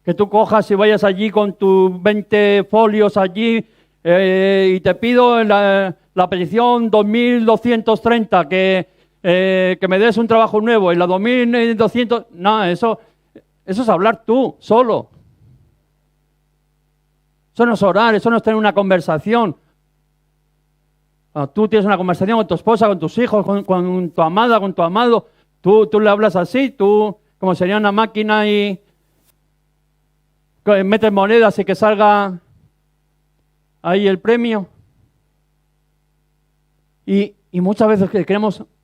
Que tú cojas y vayas allí con tus 20 folios allí y te pido la petición 2230, que me des un trabajo nuevo, y la 2200... No, eso es hablar tú, solo. Eso no es orar, eso no es tener una conversación. Cuando tú tienes una conversación con tu esposa, con tus hijos, con tu amada, con tu amado, tú le hablas así, tú como sería una máquina y metes monedas y que salga ahí el premio. Y muchas veces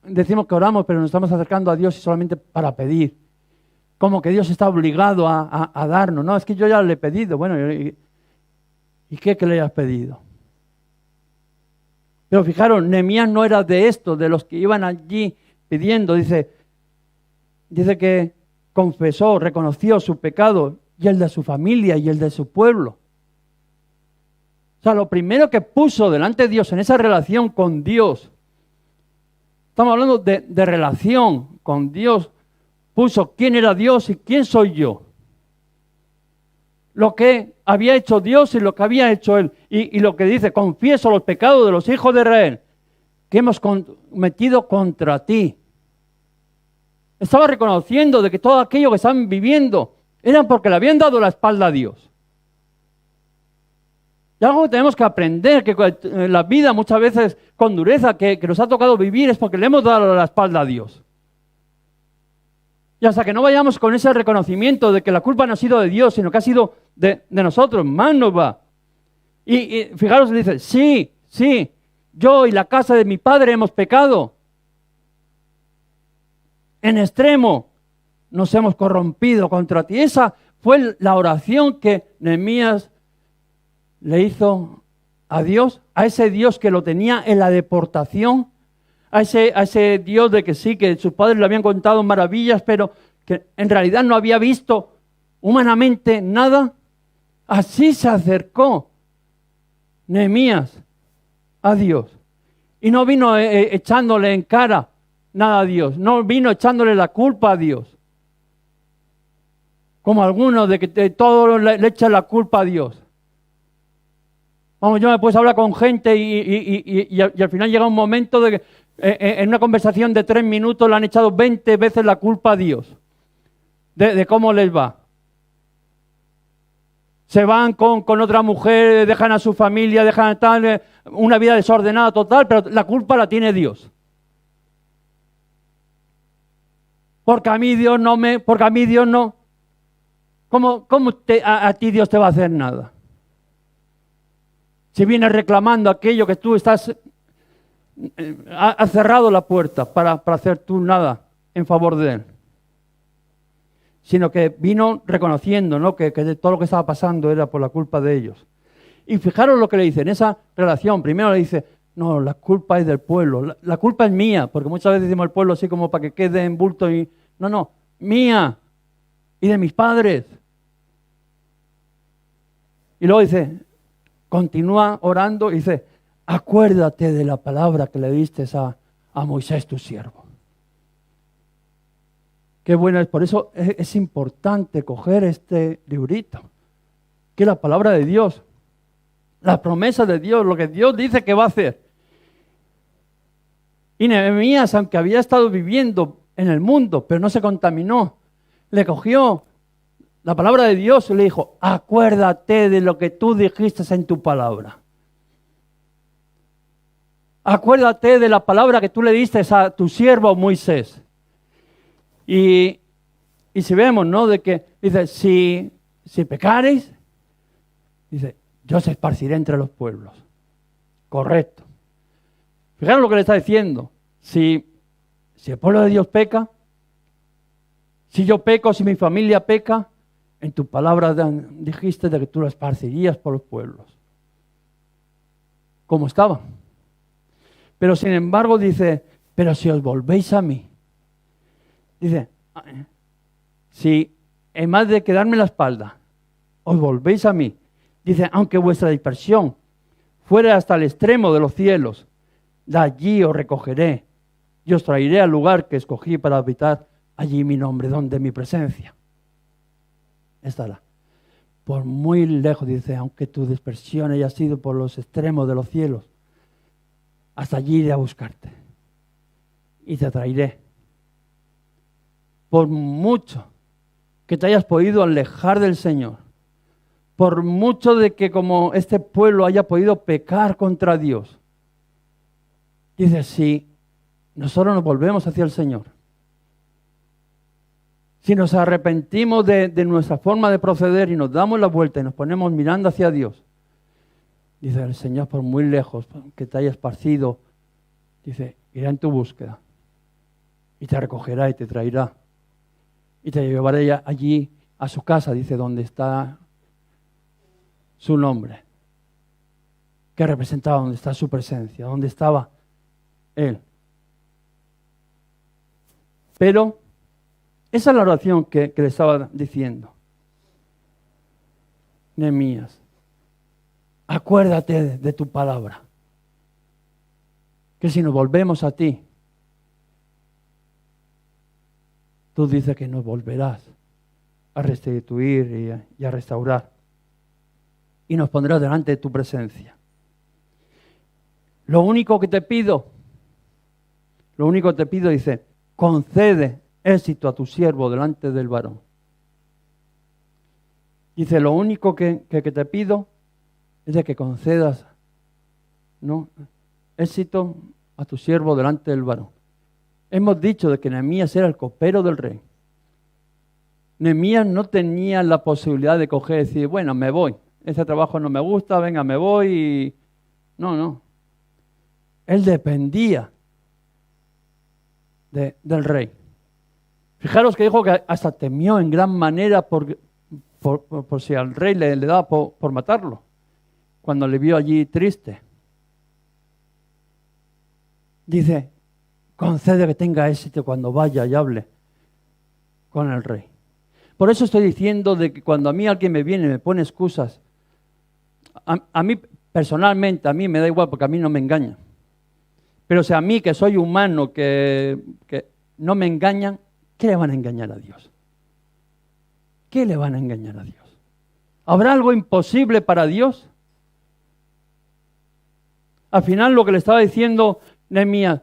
decimos que oramos, pero nos estamos acercando a Dios y solamente para pedir. Como que Dios está obligado a darnos. No, es que yo ya le he pedido. Bueno, ¿y qué que le hayas pedido? Pero fijaros, Nehemías no era de estos, de los que iban allí pidiendo. Dice que confesó, reconoció su pecado y el de su familia y el de su pueblo. O sea, lo primero que puso delante de Dios en esa relación con Dios, estamos hablando de relación con Dios, puso quién era Dios y quién soy yo. Lo que había hecho Dios y lo que había hecho Él. Y lo que dice, confieso los pecados de los hijos de Israel que hemos cometido contra ti. Estaba reconociendo de que todo aquello que estaban viviendo eran porque le habían dado la espalda a Dios. Y algo que tenemos que aprender, que la vida muchas veces con dureza que nos ha tocado vivir es porque le hemos dado la espalda a Dios. Y hasta que no vayamos con ese reconocimiento de que la culpa no ha sido de Dios, sino que ha sido de nosotros, más nos va. Y fijaros, dice, sí, yo y la casa de mi padre hemos pecado. En extremo nos hemos corrompido contra ti. Esa fue la oración que Nehemías le hizo a Dios, a ese Dios que lo tenía en la deportación, a ese Dios de que sí, que sus padres le habían contado maravillas, pero que en realidad no había visto humanamente nada. Así se acercó Nehemías a Dios. Y no vino echándole en cara nada a Dios. No vino echándole la culpa a Dios. Como algunos de que todo le echan la culpa a Dios. Vamos, yo me puedo hablar con gente y al final llega un momento de que en una conversación de 3 minutos le han echado 20 veces la culpa a Dios. De cómo les va. Se van con otra mujer, dejan a su familia, dejan tal, una vida desordenada total, pero la culpa la tiene Dios. Porque a mí Dios no. ¿Cómo a ti Dios te va a hacer nada? Si vienes reclamando aquello que tú estás, has cerrado la puerta para hacer tú nada en favor de Él. Sino que vino reconociendo, ¿no? que todo lo que estaba pasando era por la culpa de ellos. Y fijaros lo que le dice en esa relación. Primero le dice, no, la culpa es del pueblo, la culpa es mía, porque muchas veces decimos el pueblo así como para que quede en bulto. No, mía y de mis padres. Y luego dice, continúa orando y dice, acuérdate de la palabra que le diste a Moisés tu siervo. Qué bueno es, por eso es importante coger este librito, que es la palabra de Dios, la promesa de Dios, lo que Dios dice que va a hacer. Y Nehemías, aunque había estado viviendo en el mundo, pero no se contaminó, le cogió la palabra de Dios y le dijo, acuérdate de lo que tú dijiste en tu palabra. Acuérdate de la palabra que tú le diste a tu siervo Moisés. Y si vemos, ¿no? De que dice, si pecareis, dice, yo os esparciré entre los pueblos. Correcto. Fijaros lo que le está diciendo. Si el pueblo de Dios peca, si yo peco, si mi familia peca, en tu palabra dijiste de que tú lo esparcirías por los pueblos. Como estaba. Pero sin embargo dice, pero si os volvéis a mí, dice, si en más de quedarme la espalda, os volvéis a mí, dice, aunque vuestra dispersión fuere hasta el extremo de los cielos, de allí os recogeré y os traeré al lugar que escogí para habitar allí mi nombre, donde mi presencia estará. Por muy lejos, dice, aunque tu dispersión haya sido por los extremos de los cielos, hasta allí iré a buscarte y te traeré. Por mucho que te hayas podido alejar del Señor, por mucho de que como este pueblo haya podido pecar contra Dios, dice, si nosotros nos volvemos hacia el Señor, si nos arrepentimos de nuestra forma de proceder y nos damos la vuelta y nos ponemos mirando hacia Dios, dice el Señor, por muy lejos que te hayas esparcido, dice, irá en tu búsqueda y te recogerá y te traerá. Y te llevaré allí a su casa, dice, donde está su nombre, que representaba donde está su presencia, donde estaba Él. Pero esa es la oración que le estaba diciendo Nehemías. Acuérdate de tu palabra, que si nos volvemos a ti, tú dices que nos volverás a restituir y a restaurar. Y nos pondrás delante de tu presencia. Lo único que te pido, dice, concede éxito a tu siervo delante del varón. Dice, lo único que te pido es de que concedas, ¿no?, éxito a tu siervo delante del varón. Hemos dicho de que Nehemías era el copero del rey. Nehemías no tenía la posibilidad de coger y decir, bueno, me voy. Ese trabajo no me gusta, venga, me voy. Y... No. Él dependía del rey. Fijaros que dijo que hasta temió en gran manera por si al rey le daba por matarlo, cuando le vio allí triste. Dice, concede que tenga éxito cuando vaya y hable con el rey. Por eso estoy diciendo de que cuando a mí alguien me viene y me pone excusas, a mí personalmente, a mí me da igual porque a mí no me engañan. Pero si a mí, que soy humano, que no me engañan, ¿qué le van a engañar a Dios? ¿Qué le van a engañar a Dios? ¿Habrá algo imposible para Dios? Al final lo que le estaba diciendo Nehemías,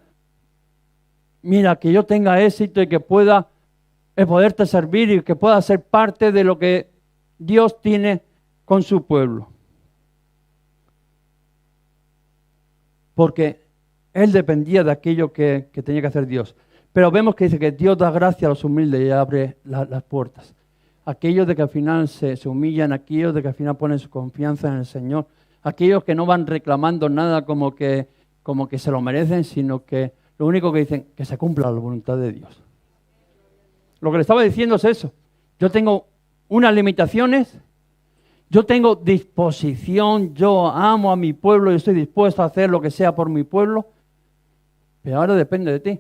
mira, que yo tenga éxito y que pueda poderte servir y que pueda ser parte de lo que Dios tiene con su pueblo. Porque él dependía de aquello que tenía que hacer Dios. Pero vemos que dice que Dios da gracia a los humildes y abre las puertas. Aquellos de que al final se humillan, aquellos de que al final ponen su confianza en el Señor, aquellos que no van reclamando nada como que se lo merecen, sino que lo único que dicen, que se cumpla la voluntad de Dios. Lo que le estaba diciendo es eso. Yo tengo unas limitaciones, yo tengo disposición, yo amo a mi pueblo y estoy dispuesto a hacer lo que sea por mi pueblo, pero ahora depende de ti.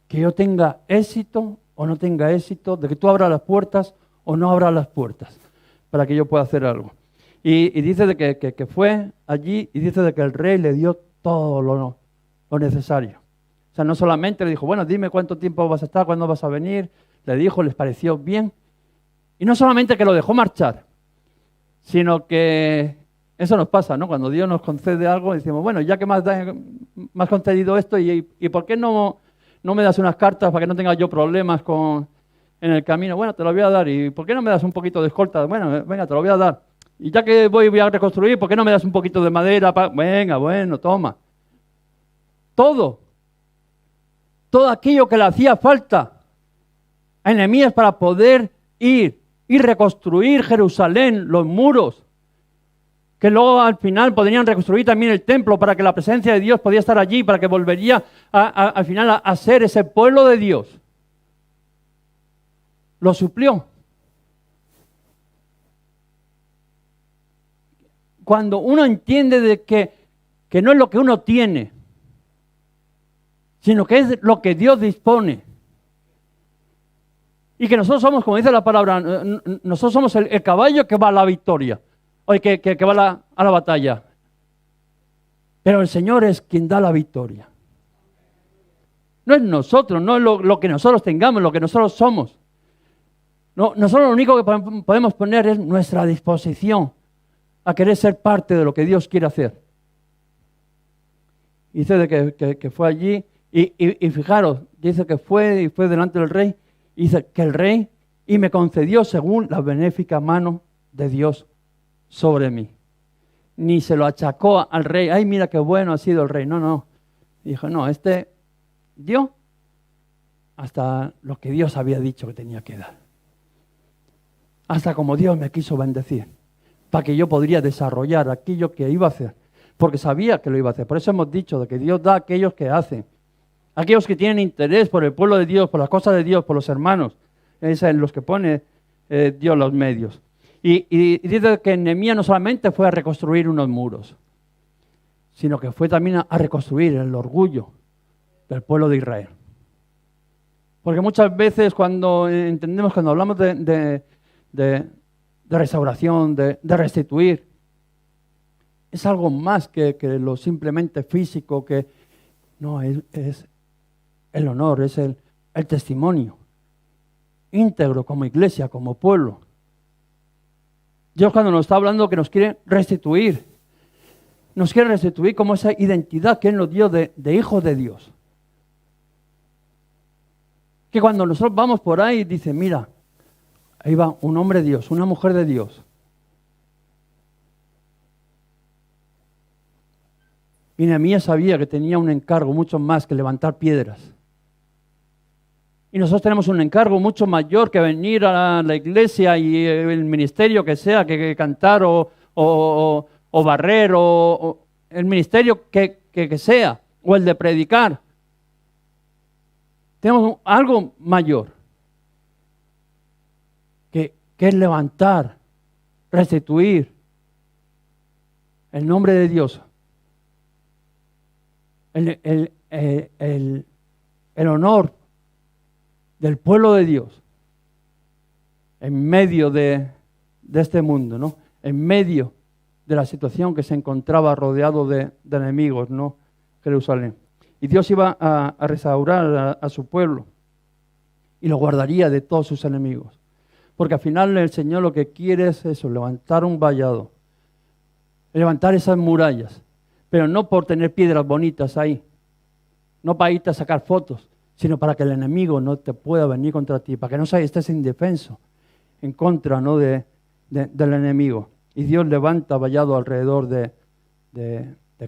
Que yo tenga éxito o no tenga éxito, de que tú abras las puertas o no abras las puertas, para que yo pueda hacer algo. Y dice de que fue allí y dice de que el rey le dio todo lo necesario. O sea, no solamente le dijo, bueno, dime cuánto tiempo vas a estar, cuándo vas a venir, le dijo, les pareció bien. Y no solamente que lo dejó marchar, sino que eso nos pasa, ¿no? Cuando Dios nos concede algo, decimos, bueno, ya que me has concedido esto, ¿y por qué no me das unas cartas para que no tenga yo problemas en el camino? Bueno, te lo voy a dar. ¿Y por qué no me das un poquito de escolta? Bueno, venga, te lo voy a dar. Y ya que voy a reconstruir, ¿por qué no me das un poquito de madera? Venga, bueno, toma. Todo aquello que le hacía falta a Nehemías para poder ir y reconstruir Jerusalén, los muros, que luego al final podrían reconstruir también el templo para que la presencia de Dios podía estar allí, para que volvería al final a ser ese pueblo de Dios. Lo suplió. Cuando uno entiende de que no es lo que uno tiene, sino que es lo que Dios dispone. Y que nosotros somos, como dice la palabra, nosotros somos el caballo que va a la victoria, o que va a la batalla. Pero el Señor es quien da la victoria. No es nosotros, no es lo que nosotros tengamos, lo que nosotros somos. No, nosotros lo único que podemos poner es nuestra disposición a querer ser parte de lo que Dios quiere hacer. Dice de que fue allí y fijaros, dice que fue delante del rey. Dice que el rey y me concedió según la benéfica mano de Dios sobre mí. Ni se lo achacó al rey. Ay, mira qué bueno ha sido el rey. No. Dijo, no, dio hasta lo que Dios había dicho que tenía que dar. Hasta como Dios me quiso bendecir. Para que yo podría desarrollar aquello que iba a hacer. Porque sabía que lo iba a hacer. Por eso hemos dicho de que Dios da a aquellos que hacen. Aquellos que tienen interés por el pueblo de Dios, por las cosas de Dios, por los hermanos. Es en los que pone Dios los medios. Y dice que Nehemías no solamente fue a reconstruir unos muros, sino que fue también a reconstruir el orgullo del pueblo de Israel. Porque muchas veces cuando hablamos de restauración, de restituir, es algo más que lo simplemente físico, que no, es el honor, es el testimonio íntegro como iglesia, como pueblo. Dios cuando nos está hablando que nos quiere restituir como esa identidad que Él nos dio de hijos de Dios. Que cuando nosotros vamos por ahí, dice, mira, ahí va un hombre de Dios, una mujer de Dios. Y Nehemías sabía que tenía un encargo mucho más que levantar piedras. Y nosotros tenemos un encargo mucho mayor que venir a la iglesia y el ministerio que sea, que cantar o barrer o el ministerio que sea, o el de predicar. Tenemos algo mayor, que es levantar, restituir el nombre de Dios el honor del pueblo de Dios en medio de este mundo, ¿no? En medio de la situación que se encontraba rodeado de enemigos, ¿no? Jerusalén. Y Dios iba a restaurar a su pueblo y lo guardaría de todos sus enemigos. Porque al final el Señor lo que quiere es eso, levantar un vallado, levantar esas murallas, pero no por tener piedras bonitas ahí, no para irte a sacar fotos, sino para que el enemigo no te pueda venir contra ti, para que no estés indefenso en contra, ¿no? del enemigo. Y Dios levanta vallado alrededor de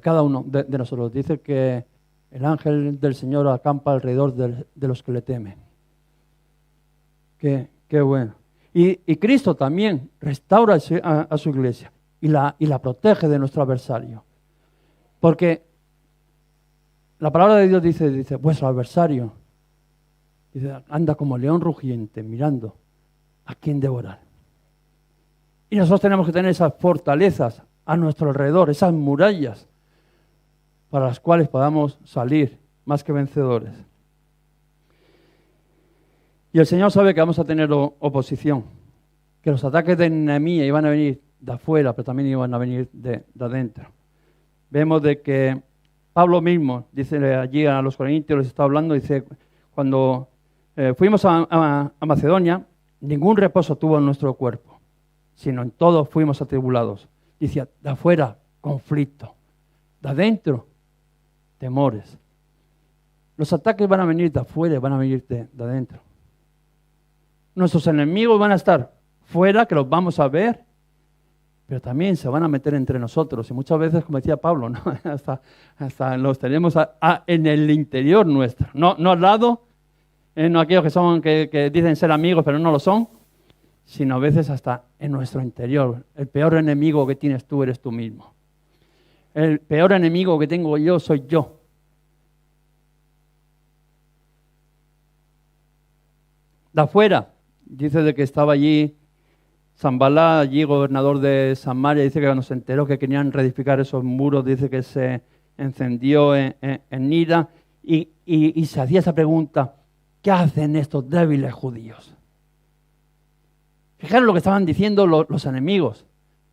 cada uno de nosotros. Dice que el ángel del Señor acampa alrededor de los que le temen. Qué bueno. Y Cristo también restaura a su iglesia y la protege de nuestro adversario. Porque la palabra de Dios dice, vuestro adversario dice, anda como león rugiente mirando a quién devorar. Y nosotros tenemos que tener esas fortalezas a nuestro alrededor, esas murallas para las cuales podamos salir más que vencedores. Y el Señor sabe que vamos a tener oposición, que los ataques de Nehemías iban a venir de afuera, pero también iban a venir de adentro. Vemos de que Pablo mismo, dice allí a los corintios, les está hablando, dice, cuando fuimos a Macedonia, ningún reposo tuvo en nuestro cuerpo, sino en todo fuimos atribulados. Dice, de afuera, conflicto, de adentro, temores. Los ataques van a venir de afuera, van a venir de adentro. Nuestros enemigos van a estar fuera, que los vamos a ver, pero también se van a meter entre nosotros. Y muchas veces, como decía Pablo, ¿no? hasta los tenemos en el interior nuestro. No al lado, no aquellos que dicen ser amigos, pero no lo son, sino a veces hasta en nuestro interior. El peor enemigo que tienes tú eres tú mismo. El peor enemigo que tengo yo soy yo. De afuera, dice de que estaba allí Sanbalá, allí gobernador de Samaria, dice que cuando se enteró que querían reedificar esos muros, dice que se encendió en ira y se hacía esa pregunta, ¿qué hacen estos débiles judíos? Fijaros lo que estaban diciendo los enemigos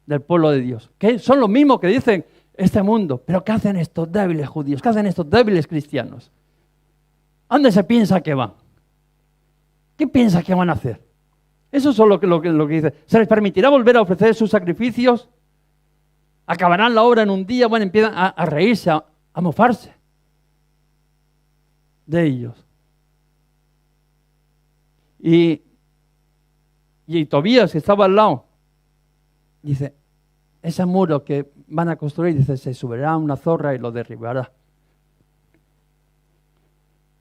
del pueblo de Dios, que son los mismos que dicen este mundo, pero ¿qué hacen estos débiles judíos? ¿Qué hacen estos débiles cristianos? ¿A dónde se piensa que van? ¿Qué piensa que van a hacer? Eso es lo que dice. ¿Se les permitirá volver a ofrecer sus sacrificios? ¿Acabarán la obra en un día? Bueno, empiezan a reírse, a mofarse de ellos. Y Tobías, que estaba al lado, dice, ese muro que van a construir, dice, se subirá una zorra y lo derribará.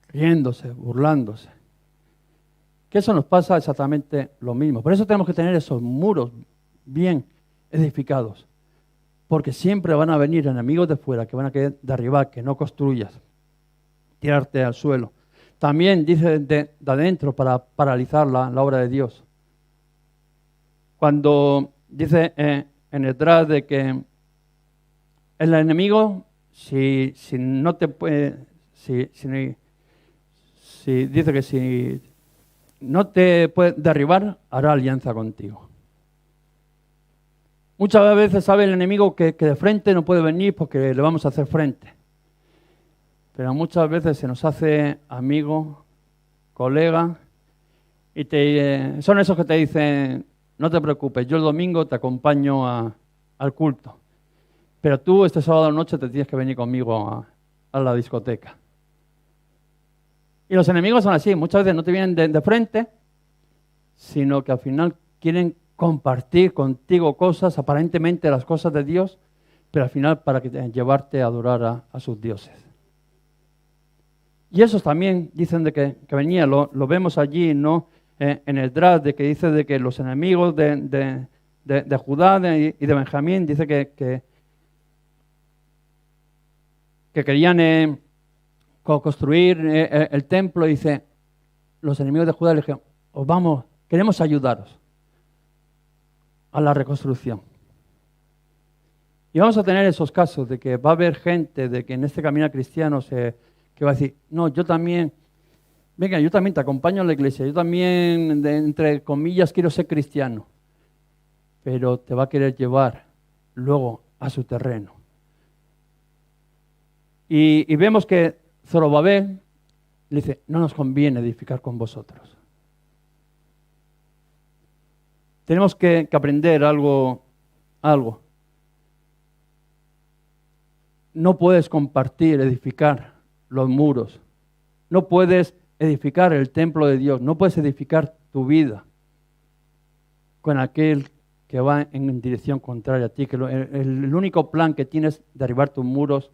Riéndose, burlándose. Que eso nos pasa exactamente lo mismo. Por eso tenemos que tener esos muros bien edificados. Porque siempre van a venir enemigos de fuera que van a querer derribar, que no construyas, tirarte al suelo. También dice de adentro para paralizar la obra de Dios. Cuando dice en el tras de que el enemigo, si no te puede, si dice que si no te puede derribar, hará alianza contigo. Muchas veces sabe el enemigo que de frente no puede venir porque le vamos a hacer frente. Pero muchas veces se nos hace amigo, colega, y son esos que te dicen, no te preocupes, yo el domingo te acompaño al culto. Pero tú este sábado noche te tienes que venir conmigo a la discoteca. Y los enemigos son así, muchas veces no te vienen de frente, sino que al final quieren compartir contigo cosas, aparentemente las cosas de Dios, pero al final para llevarte a adorar a sus dioses. Y esos también dicen de que venía, lo vemos allí, ¿no? En el Dras, de que dice de que los enemigos de Judá y de Benjamín, dice que querían construir el templo, dice, los enemigos de Judá le dijeron, queremos ayudaros a la reconstrucción. Y vamos a tener esos casos de que va a haber gente de que en este camino cristiano que va a decir, no, yo también, venga, yo también te acompaño a la iglesia, yo también, entre comillas, quiero ser cristiano. Pero te va a querer llevar luego a su terreno. Y vemos que Zorobabel le dice, no nos conviene edificar con vosotros. Tenemos que aprender algo. No puedes compartir, edificar los muros. No puedes edificar el templo de Dios. No puedes edificar tu vida con aquel que va en dirección contraria a ti. Que el único plan que tienes es derribar tus muros,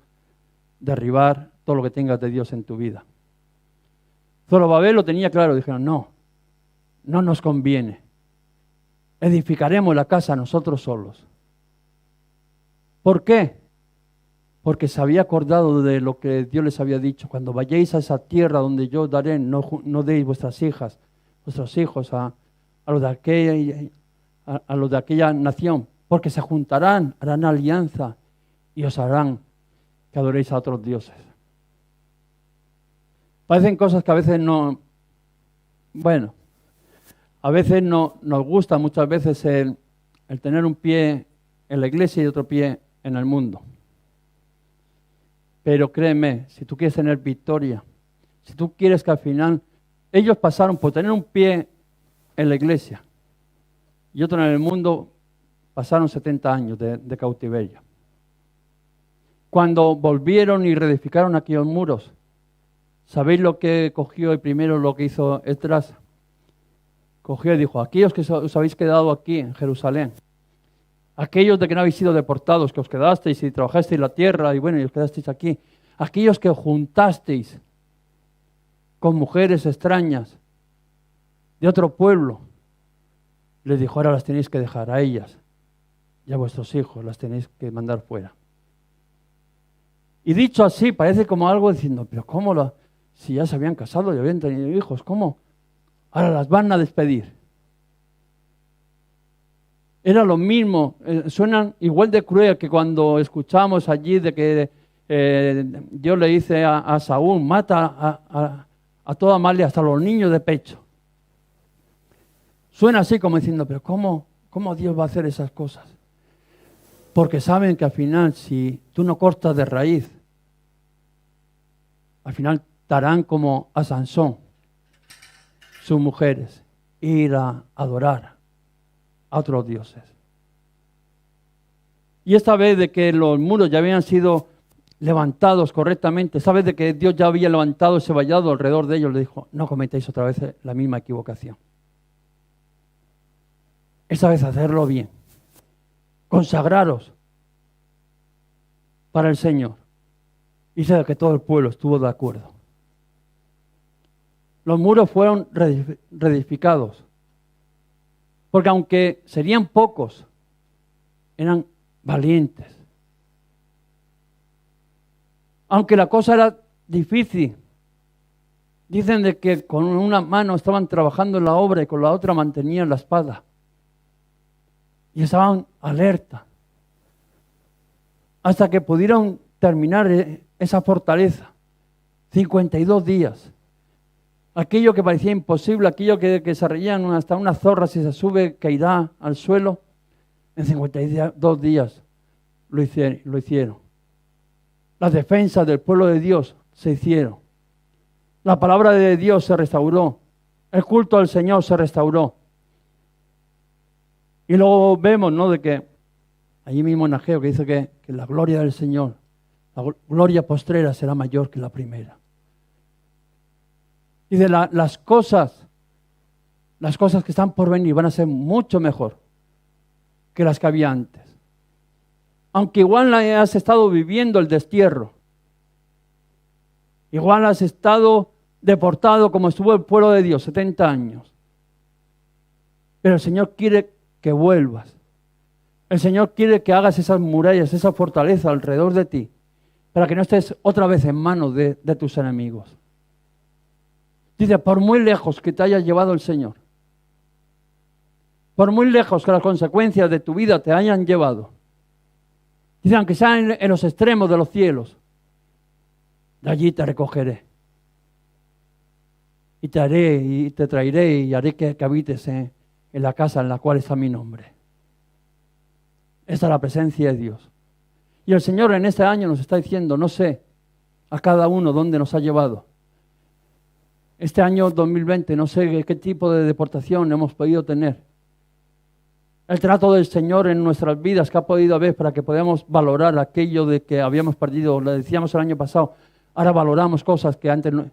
derribar todo lo que tengas de Dios en tu vida. Zorobabel lo tenía claro. Dijeron, no nos conviene. Edificaremos la casa nosotros solos. ¿Por qué? Porque se había acordado de lo que Dios les había dicho. Cuando vayáis a esa tierra donde yo os daré, no deis vuestros hijos a los de aquella nación, porque se juntarán, harán alianza y os harán que adoréis a otros dioses. Parecen cosas que a veces a veces no nos gusta muchas veces el tener un pie en la iglesia y otro pie en el mundo. Pero créeme, si tú quieres tener victoria, si tú quieres que al final, ellos pasaron por tener un pie en la iglesia y otro en el mundo, pasaron 70 años de cautiverio. Cuando volvieron y reedificaron aquellos muros, ¿sabéis lo que cogió primero lo que hizo Esdras? Cogió y dijo, aquellos que os habéis quedado aquí en Jerusalén, aquellos de que no habéis sido deportados, que os quedasteis y trabajasteis la tierra y os quedasteis aquí, aquellos que os juntasteis con mujeres extrañas de otro pueblo, les dijo, ahora las tenéis que dejar a ellas y a vuestros hijos, las tenéis que mandar fuera. Y dicho así, parece como algo diciendo, pero ¿cómo si ya se habían casado y habían tenido hijos, cómo ahora las van a despedir? Era lo mismo, suenan igual de cruel que cuando escuchamos allí de que Dios le dice a Saúl, mata a toda Amalia, hasta los niños de pecho. Suena así como diciendo, pero ¿cómo Dios va a hacer esas cosas? Porque saben que al final, si tú no cortas de raíz, al final te harán como a Sansón, sus mujeres, ir a adorar a otros dioses. Y esta vez de que los muros ya habían sido levantados correctamente, esta vez de que Dios ya había levantado ese vallado alrededor de ellos, le dijo, no cometáis otra vez la misma equivocación. Esta vez hacerlo bien. Consagraros para el Señor. Y sé que todo el pueblo estuvo de acuerdo. Los muros fueron reedificados. Porque aunque serían pocos, eran valientes. Aunque la cosa era difícil, dicen de que con una mano estaban trabajando en la obra y con la otra mantenían la espada. Y estaban alerta. Hasta que pudieron terminar esa fortaleza. 52 días. Aquello que parecía imposible, aquello que se reían hasta una zorra si se sube caerá al suelo, en 52 días lo hicieron. Las defensas del pueblo de Dios se hicieron. La palabra de Dios se restauró. El culto al Señor se restauró. Y luego vemos, ¿no?, de que allí mismo en Ageo que dice que la gloria del Señor, la gloria postrera será mayor que la primera. Y de las cosas que están por venir van a ser mucho mejor que las que había antes. Aunque igual has estado viviendo el destierro, igual has estado deportado como estuvo el pueblo de Dios 70 años. Pero el Señor quiere que vuelvas. El Señor quiere que hagas esas murallas, esa fortaleza alrededor de ti, para que no estés otra vez en manos de tus enemigos. Dice, por muy lejos que te haya llevado el Señor, por muy lejos que las consecuencias de tu vida te hayan llevado, Dice, aunque sea en los extremos de los cielos, de allí te recogeré. Y te haré, y te traeré, y haré que habites en la casa en la cual está mi nombre. Esta es la presencia de Dios. Y el Señor en este año nos está diciendo, no sé, a cada uno dónde nos ha llevado. Este año 2020, no sé qué tipo de deportación hemos podido tener. El trato del Señor en nuestras vidas que ha podido haber para que podamos valorar aquello de que habíamos perdido. Lo decíamos el año pasado, ahora valoramos cosas que antes no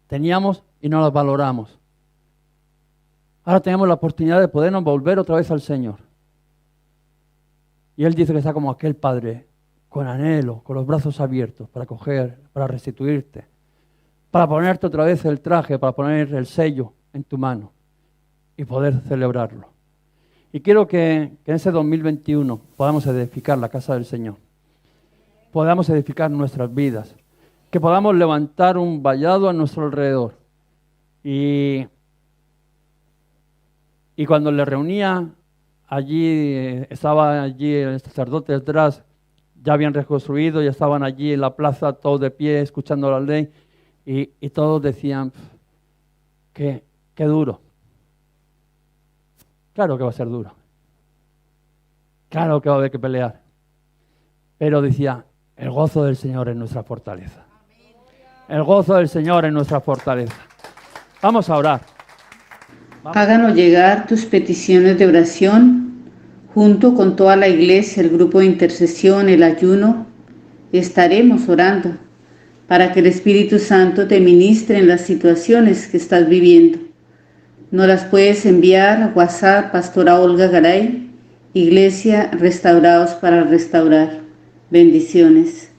teníamos y no las valoramos. Ahora tenemos la oportunidad de podernos volver otra vez al Señor. Y Él dice que está como aquel padre, con anhelo, con los brazos abiertos, para coger, para restituirte, para ponerte otra vez el traje, para poner el sello en tu mano y poder celebrarlo. Y quiero que en ese 2021 podamos edificar la casa del Señor, podamos edificar nuestras vidas, que podamos levantar un vallado a nuestro alrededor. Y cuando le reunía allí, estaba allí el sacerdote detrás, ya habían reconstruido, ya estaban allí en la plaza todos de pie escuchando la ley y todos decían, qué duro. Claro que va a ser duro. Claro que va a haber que pelear. Pero decía, el gozo del Señor es nuestra fortaleza. El gozo del Señor es nuestra fortaleza. Vamos a orar. Háganos llegar tus peticiones de oración, junto con toda la iglesia, el grupo de intercesión, el ayuno. Estaremos orando para que el Espíritu Santo te ministre en las situaciones que estás viviendo. Nos las puedes enviar a WhatsApp, Pastora Olga Garay, Iglesia Restaurados para Restaurar. Bendiciones.